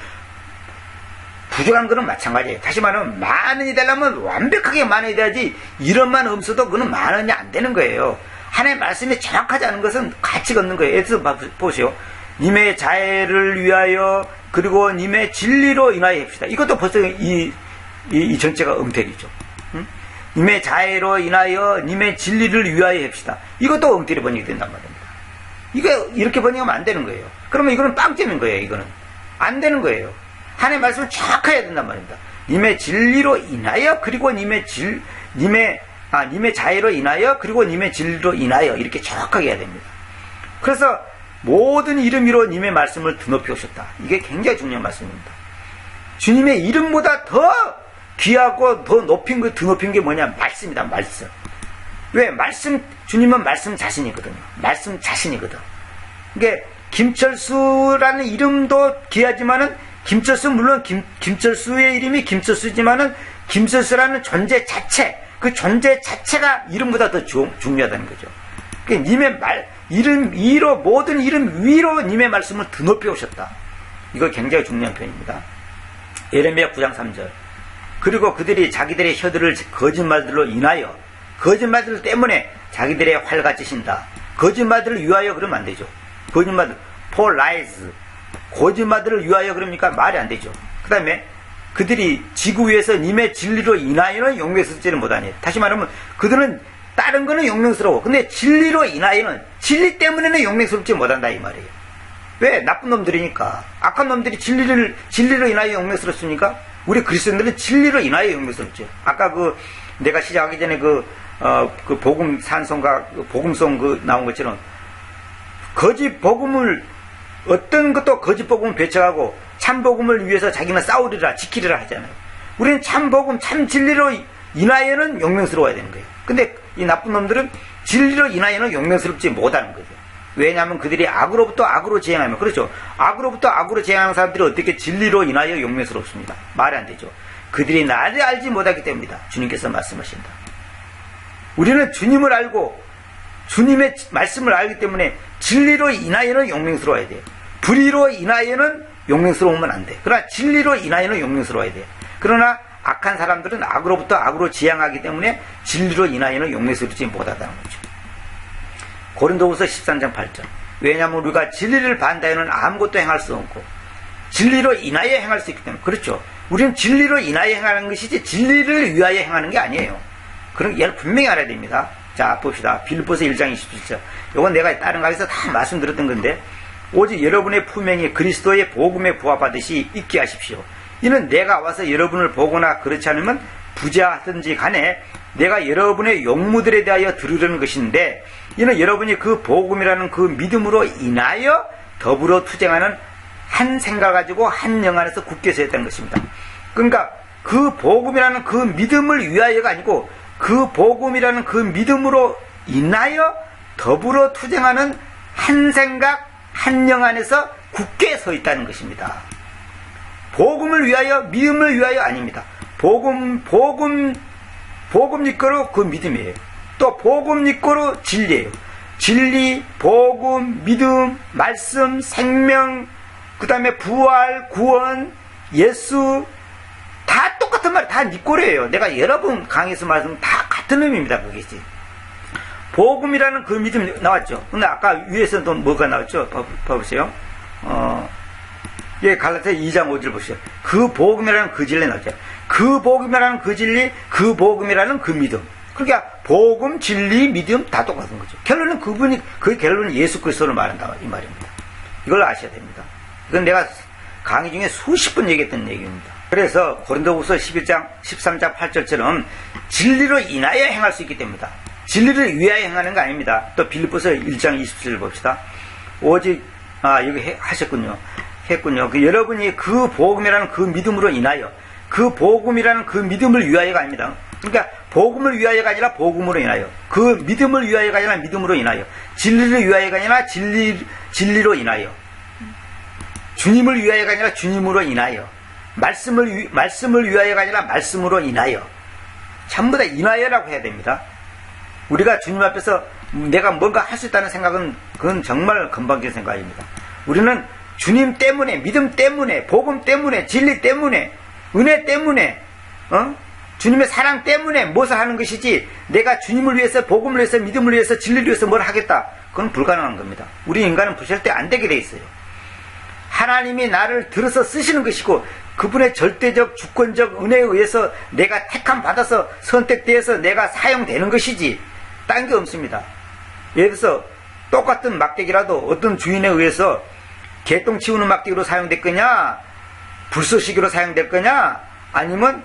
B: 부족한 거는 마찬가지예요. 다시 말하면 10,000원이 되려면 완벽하게 10,000원이 돼야지 1원만 없어도 그건 10,000원이 안 되는 거예요. 하나님의 말씀이 정확하지 않은 것은 가치가 없는 거예요. 예를 들어서 보시오. 님의 자애를 위하여 그리고 님의 진리로 인하여 합시다. 이것도 벌써 이 전체가 엉터리죠. 님의 자애로 인하여 님의 진리를 위하여 합시다. 이것도 엉터리 번역이 된단 말입니다. 이거 이렇게 번역하면 안 되는 거예요. 그러면 이거는 빵점인 거예요. 이거는 안 되는 거예요. 하나님의 말씀을 정확하게 해야 된단 말입니다. 님의 진리로 인하여 그리고 님의 자애로 인하여 그리고 님의 진리로 인하여 이렇게 정확하게 해야 됩니다. 그래서 모든 이름 위로 님의 말씀을 드높여 오셨다. 이게 굉장히 중요한 말씀입니다. 주님의 이름보다 더 귀하고 더 드높인 게 뭐냐? 말씀이다. 말씀. 왜? 주님은 말씀 자신이거든요. 말씀 자신이거든. 그러니까 김철수라는 이름도 귀하지만은 김철수 물론 김철수의 이름이 김철수지만은 김철수라는 존재 자체, 그 존재 자체가 이름보다 더 중요하다는 거죠. 그러니까 님의 이름 위로 모든 이름 위로 님의 말씀을 드높여 오셨다. 이거 굉장히 중요한 표현입니다. 예레미야 9장 3절. 그리고 그들이 자기들의 혀들을 거짓말들로 인하여 거짓말들 때문에 자기들의 활과 찌신다. 거짓말들을 위하여 그러면 안 되죠. 거짓말들 for lies 거짓말들을 위하여 그러니까 말이 안 되죠. 그 다음에 그들이 지구 위에서 님의 진리로 인하여는 용맹스럽지를 못하니. 다시 말하면 그들은 다른 거는 용맹스러워. 근데 진리로 인하여는 진리 때문에는 용맹스럽지 못한다 이 말이에요. 왜? 나쁜 놈들이니까. 악한 놈들이 진리로 인하여 용맹스럽습니까? 우리 그리스도인들은 진리로 인하여 용맹스럽죠. 아까 내가 시작하기 전에 복음 산송과 복음송 나온 것처럼 거짓 복음을 어떤 것도 거짓 복음을 배척하고 참 복음을 위해서 자기는 싸우리라 지키리라 하잖아요. 우리는 참 복음 참 진리로 인하여는 용맹스러워야 되는 거예요. 근데 이 나쁜 놈들은 진리로 인하여는 용맹스럽지 못하는 거죠. 왜냐하면 그들이 악으로부터 악으로 재앙하면 그렇죠. 악으로부터 악으로 재앙하는 사람들이 어떻게 진리로 인하여 용맹스럽습니다. 말이 안 되죠. 그들이 나를 알지 못하기 때문이다. 주님께서 말씀하신다. 우리는 주님을 알고 주님의 말씀을 알기 때문에 진리로 인하여는 용맹스러워야 돼요. 불의로 인하여는 용맹스러우면 안 돼. 그러나 진리로 인하여는 용맹스러워야 돼요. 그러나 악한 사람들은 악으로부터 악으로 지향하기 때문에 진리로 인하여는 용맹스럽지 못하다는 거죠. 고린도후서 13장 8절. 왜냐하면 우리가 진리를 반대하여는 아무것도 행할 수 없고 진리로 인하여 행할 수 있기 때문에. 그렇죠. 우리는 진리로 인하여 행하는 것이지 진리를 위하여 행하는 게 아니에요. 그런 얘를 분명히 알아야 됩니다. 자, 봅시다. 빌립보서 1장 27절. 이건 내가 다른 가게에서 다 말씀드렸던 건데 오직 여러분의 품행이 그리스도의 복음에 부합하듯이 있게 하십시오. 이는 내가 와서 여러분을 보거나 그렇지 않으면 부자하든지 간에 내가 여러분의 용무들에 대하여 들으려는 것인데 이는 여러분이 그 복음이라는 그 믿음으로 인하여 더불어 투쟁하는 한 생각 가지고 한 영 안에서 굳게 서 있다는 것입니다. 그러니까 그 복음이라는 그 믿음을 위하여가 아니고 그 복음이라는 그 믿음으로 인하여 더불어 투쟁하는 한 생각 한 영 안에서 굳게 서 있다는 것입니다. 복음을 위하여 믿음을 위하여 아닙니다. 복음 이꼬로 그 믿음이에요. 또 복음 이꼬로 진리예요. 진리, 복음, 믿음, 말씀, 생명, 그 다음에 부활, 구원, 예수 다 똑같은 말, 다 니꼬르예요. 내가 여러분 강의에서 말씀 다 같은 의미입니다. 그게지. 복음이라는 그 믿음 나왔죠. 근데 아까 위에서도 뭐가 나왔죠? 봐보세요. 예, 갈라디아 2장 5절 보세요. 그 복음이라는 그 진리 나왔죠. 그 복음이라는 그 진리, 그 복음이라는 그 믿음. 그러니까 복음, 진리, 믿음 다 똑같은 거죠. 결론은 그 결론은 예수 그리스도를 말한다 이 말입니다. 이걸 아셔야 됩니다. 이건 내가 강의 중에 수십 번 얘기했던 얘기입니다. 그래서 고린도후서 13장 8절처럼 진리로 인하여 행할 수 있기 때문이다. 진리를 위하여 행하는 거 아닙니다. 또 빌립보서 1장 27절 봅시다. 오직 여기 하셨군요. 했군요. 여러분이 그 복음이라는 그 믿음으로 인하여, 그 복음이라는 그 믿음을 위하여가 아닙니다. 그러니까 복음을 위하여가 아니라 복음으로 인하여, 그 믿음을 위하여가 아니라 믿음으로 인하여, 진리를 위하여가 아니라 진리로 인하여, 주님을 위하여가 아니라 주님으로 인하여, 말씀을 위하여가 아니라 말씀으로 인하여, 전부 다 인하여라고 해야 됩니다. 우리가 주님 앞에서 내가 뭔가 할 수 있다는 생각은 그건 정말 건방진 생각입니다. 우리는 주님 때문에, 믿음 때문에, 복음 때문에, 진리 때문에, 은혜 때문에, 주님의 사랑 때문에 무엇을 하는 것이지, 내가 주님을 위해서, 복음을 위해서, 믿음을 위해서, 진리를 위해서 뭘 하겠다, 그건 불가능한 겁니다. 우리 인간은 절대 안 되게 돼 있어요. 하나님이 나를 들어서 쓰시는 것이고, 그분의 절대적 주권적 은혜에 의해서 내가 택함 받아서 선택되어서 내가 사용되는 것이지 딴 게 없습니다. 예를 들어서 똑같은 막대기라도 어떤 주인에 의해서 개똥 치우는 막대기로 사용될 거냐, 불쏘시개로 사용될 거냐, 아니면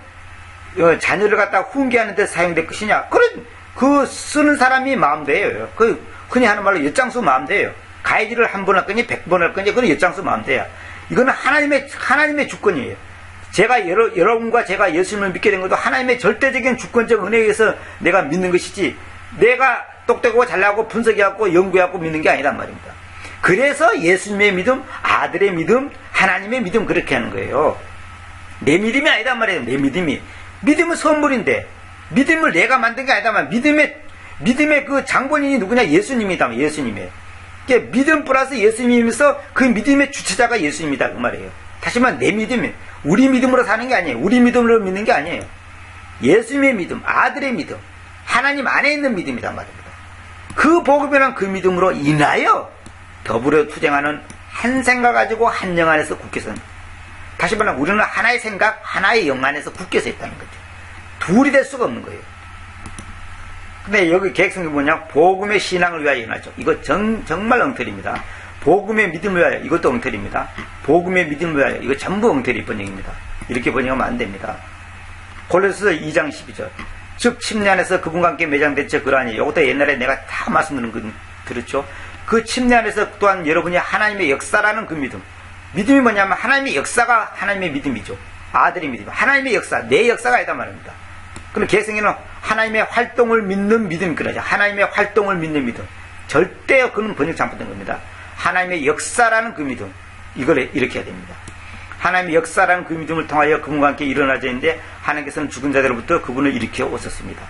B: 자녀를 갖다 훈계하는 데 사용될 것이냐, 그 쓰는 사람이 마음대예요. 그 흔히 하는 말로 엿장수 마음대예요. 가해질을 한 번 할 거니 100번 할 거니 그건 엿장수 마음대야. 이거는 하나님의 주권이에요. 여러분과 제가 예수님을 믿게 된 것도 하나님의 절대적인 주권적 은혜에 의해서 내가 믿는 것이지, 내가 똑똑하고 잘나고 분석해갖고 연구해갖고 믿는 게 아니란 말입니다. 그래서 예수님의 믿음, 아들의 믿음, 하나님의 믿음, 그렇게 하는 거예요. 내 믿음이 아니단 말이에요. 내 믿음이. 믿음은 선물인데, 믿음을 내가 만든 게 아니다 말이에요. 믿음의 그 장본인이 누구냐? 예수님이다. 예수님의. 믿음 플러스 예수님이면서 그 믿음의 주체자가 예수님이다, 그 말이에요. 다시 말해, 내 믿음이, 우리 믿음으로 사는 게 아니에요. 우리 믿음으로 믿는 게 아니에요. 예수님의 믿음, 아들의 믿음, 하나님 안에 있는 믿음이란 말입니다. 그 복음이란 그 믿음으로 인하여 더불어 투쟁하는 한 생각 가지고 한 영 안에서 굳게 선. 다시 말하면 우리는 하나의 생각, 하나의 영 안에서 굳게 서 있다는 거죠. 둘이 될 수가 없는 거예요. 근데 여기 계획성이 뭐냐? 복음의 신앙을 위하여 일어나죠. 이거 정말 엉터리입니다. 복음의 믿음을 위하여, 이것도 엉터리입니다. 복음의 믿음을 위하여, 이거 전부 엉터리 번역입니다. 이렇게 번역하면 안 됩니다. 골로새서 2장 12절. 즉 침례 안에서 그분과 함께 매장된 채 그러하니, 이것도 옛날에 내가 다 말씀드린 거 들었죠. 그 침례 안에서 또한 여러분이 하나님의 역사라는 그 믿음. 믿음이 뭐냐면 하나님의 역사가 하나님의 믿음이죠. 아들의 믿음. 하나님의 역사, 내 역사가 아니다 말입니다. 그럼 계승에는 하나님의 활동을 믿는 믿음이 그러죠. 하나님의 활동을 믿는 믿음. 절대 그는 번역 잘못된 겁니다. 하나님의 역사라는 그 믿음. 이걸 이렇게 해야 됩니다. 하나님의 역사라는 그 믿음을 통하여 그분과 함께 일어나자 했는데, 하나님께서는 죽은 자들로부터 그분을 일으켜 오셨습니다.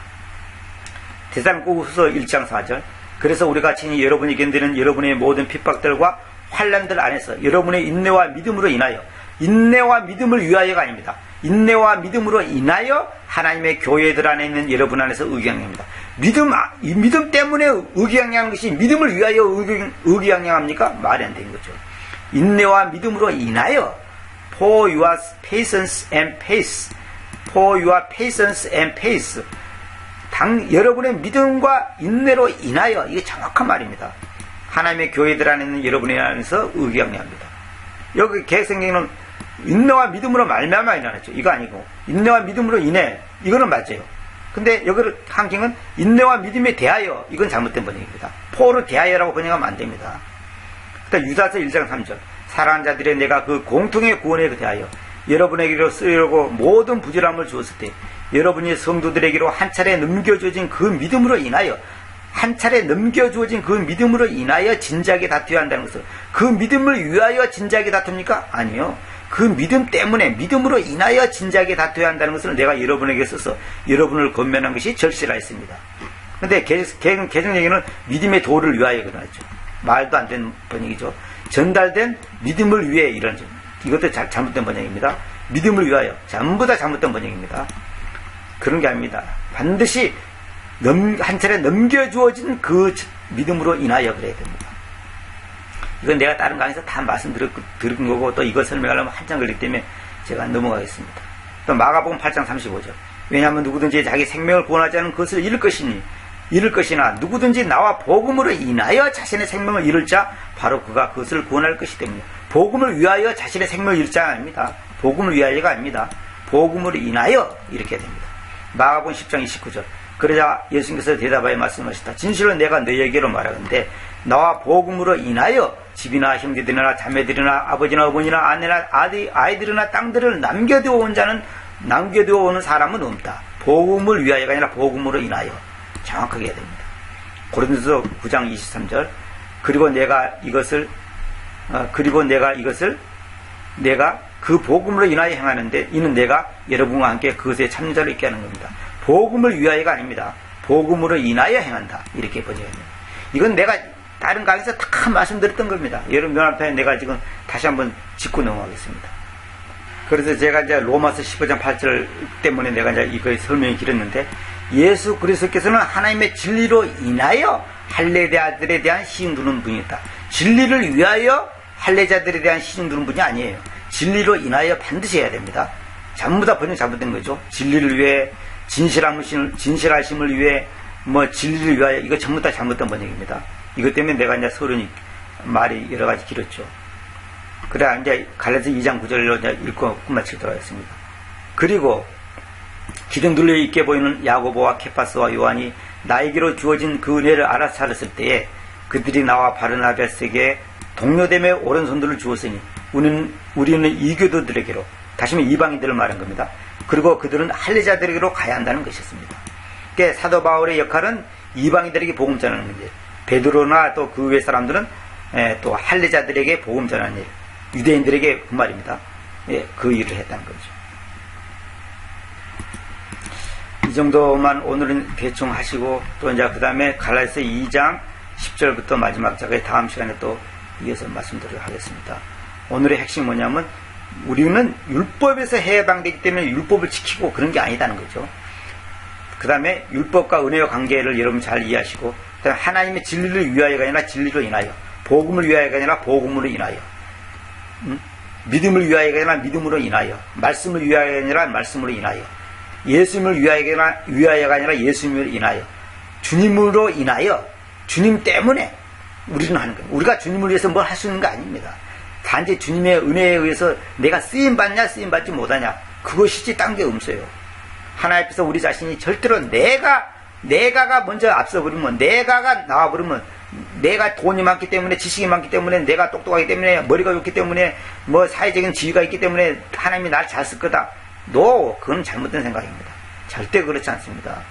B: 데살로니가후서 1장 4절. 그래서 우리가 친히 여러분이 견디는 여러분의 모든 핍박들과 환난들 안에서 여러분의 인내와 믿음으로 인하여, 인내와 믿음을 위하여가 아닙니다. 인내와 믿음으로 인하여 하나님의 교회들 안에 있는 여러분 안에서 의기양양합니다. 믿음 때문에 의기양양한 것이 믿음을 위하여 의기양양합니까? 말이 안 되는 거죠. 인내와 믿음으로 인하여 for your patience and pace, for your patience and pace, 여러분의 믿음과 인내로 인하여, 이게 정확한 말입니다. 하나님의 교회들 안에 있는 여러분의 안에서 의기양양합니다. 여기 계획성경은 인내와 믿음으로 말미암아 일어났죠. 이거 아니고 인내와 믿음으로 인해, 이거는 맞아요. 근데 여기를 한경은 인내와 믿음에 대하여, 이건 잘못된 번역입니다. 포를 대하여라고 번역하면 안 됩니다. 그러니까 유다서 1장 3절. 사랑하는 자들의 내가 그 공통의 구원에 대하여 여러분에게로 쓰려고 모든 부지런함을 주었을 때, 여러분이 성도들에게로 한 차례 넘겨주어진 그 믿음으로 인하여, 한 차례 넘겨주어진 그 믿음으로 인하여 진지하게 다투어야 한다는 것을, 그 믿음을 위하여 진지하게 다툽니까? 아니요. 그 믿음 때문에, 믿음으로 인하여 진지하게 다투어야 한다는 것을 내가 여러분에게 써서 여러분을 권면한 것이 절실하였습니다. 근데 개정 얘기는 믿음의 도를 위하여 그러죠. 말도 안 되는 번역이죠. 전달된 믿음을 위해, 이런, 이것도 잘못된 번역입니다. 믿음을 위하여. 전부 다 잘못된 번역입니다. 그런 게 아닙니다. 반드시 한 차례 넘겨주어진 그 믿음으로 인하여 그래야 됩니다. 이건 내가 다른 강의에서 다 말씀드린 거고, 또 이걸 설명하려면 한참 걸리기 때문에 제가 넘어가겠습니다. 또 마가복음 8장 35절. 왜냐하면 누구든지 자기 생명을 구원하지 않은 것을 잃을 것이나 누구든지 나와 복음으로 인하여 자신의 생명을 잃을 자, 바로 그가 그것을 구원할 것이기 때문에, 복음을 위하여 자신의 생명을 잃을 자가 아닙니다. 복음을 위하여가 아닙니다. 복음으로 인하여 이렇게 됩니다. 마가복음 10장 29절. 그러자 예수님께서 대답하여 말씀하셨다. 진실로 내가 너희에게로 말하건대 나와 복음으로 인하여 집이나 형제들이나 자매들이나 아버지나 어머니나 아내나 아이들이나 땅들을 남겨두어 오는 사람은 없다. 복음을 위하여가 아니라 복음으로 인하여. 정확하게 해야 됩니다. 고린도서 9장 23절. 그리고 내가 이것을 내가 그 복음으로 인하여 행하는데 이는 내가 여러분과 함께 그것에 참여자를 있게 하는 겁니다. 복음을 위하여가 아닙니다. 복음으로 인하여 행한다. 이렇게 번역해야 됩니다. 이건 내가 다른 강의에서 다 말씀드렸던 겁니다. 여러분 앞에 내가 지금 다시 한번 짚고 넘어가겠습니다. 그래서 제가 이제 로마서 15장 8절 때문에 내가 이제 이거에 설명이 길었는데 예수 그리스도께서는 하나님의 진리로 인하여 할례자들에 대한 시중 두는 분이었다. 진리를 위하여 할례자들에 대한 시중 두는 분이 아니에요. 진리로 인하여 반드시 해야 됩니다. 전부 다 번역 잘못된 거죠. 진리를 위해 진실하심을 위해 진리를 위하여 이거 전부 다 잘못된 번역입니다. 이것 때문에 내가 이제 서론이 말이 여러 가지 길었죠. 그래 이제 갈라디아 2장 9절로 이제 읽고 끝마치도록 하겠습니다. 그리고 기둥 둘러 있게 보이는 야고보와 케파스와 요한이 나에게로 주어진 그 은혜를 알아차렸을 때에 그들이 나와 바르나바에게 동료됨의 오른손들을 주었으니 우리는 이교도들에게로 다시 말해 이방인들을 말한 겁니다. 그리고 그들은 할례자들에게로 가야 한다는 것이었습니다. 그러니까 사도 바울의 역할은 이방인들에게 복음 전하는 문제. 베드로나 또 그 외 사람들은 또 할례자들에게 복음 전하는 일, 유대인들에게 그 말입니다. 그 일을 했다는 거죠. 이 정도만 오늘은 대충 하시고 또 이제 그 다음에 갈라디아서 2장 10절부터 마지막 장에 다음 시간에 또 이어서 말씀드리도록 하겠습니다. 오늘의 핵심이 뭐냐면 우리는 율법에서 해방되기 때문에 율법을 지키고 그런 게 아니다는 거죠. 그 다음에 율법과 은혜의 관계를 여러분 잘 이해하시고 그다음에 하나님의 진리를 위하여가 아니라 진리로 인하여, 복음을 위하여가 아니라 복음으로 인하여, 믿음을 위하여가 아니라 믿음으로 인하여, 말씀을 위하여가 아니라 말씀으로 인하여, 예수님을 위하여가 아니라 예수님을 인하여, 주님으로 인하여, 주님 때문에 우리는 하는 거예요. 우리가 주님을 위해서 뭘 할 수 있는 거 아닙니다. 단지 주님의 은혜에 의해서 내가 쓰임받냐 쓰임받지 못하냐 그것이지 딴 게 없어요. 하나님 앞에서 우리 자신이 절대로 내가가 먼저 앞서버리면, 내가가 나와버리면, 내가 돈이 많기 때문에, 지식이 많기 때문에, 내가 똑똑하기 때문에, 머리가 좋기 때문에, 사회적인 지위가 있기 때문에 하나님이 나를 잘 쓸 거다. 그건 잘못된 생각입니다. 절대 그렇지 않습니다.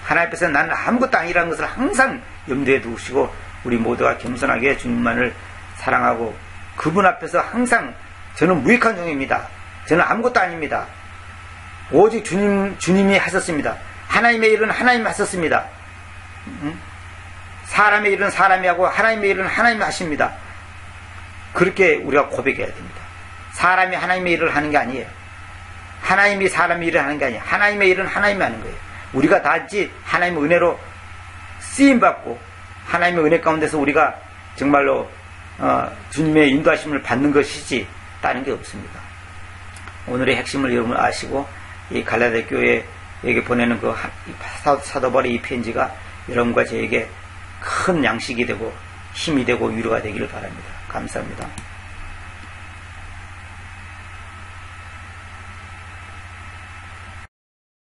B: 하나님 앞에서 나는 아무것도 아니라는 것을 항상 염두에 두시고 우리 모두가 겸손하게 주님만을 사랑하고 그분 앞에서 항상 저는 무익한 종입니다. 저는 아무것도 아닙니다. 오직 주님이 하셨습니다. 하나님의 일은 하나님이 하셨습니다. 사람의 일은 사람이 하고 하나님의 일은 하나님이 하십니다. 그렇게 우리가 고백해야 됩니다. 사람이 하나님의 일을 하는 게 아니에요. 하나님이 사람의 일을 하는 게 아니에요. 하나님의 일은 하나님이 하는 거예요. 우리가 단지 하나님의 은혜로 쓰임받고 하나님의 은혜 가운데서 우리가 정말로 주님의 인도하심을 받는 것이지 다른 게 없습니다. 오늘의 핵심을 여러분 아시고 이 갈라디아 교회에게 보내는 그 사도 바울의 이 편지가 여러분과 저에게 큰 양식이 되고 힘이 되고 위로가 되기를 바랍니다. 감사합니다.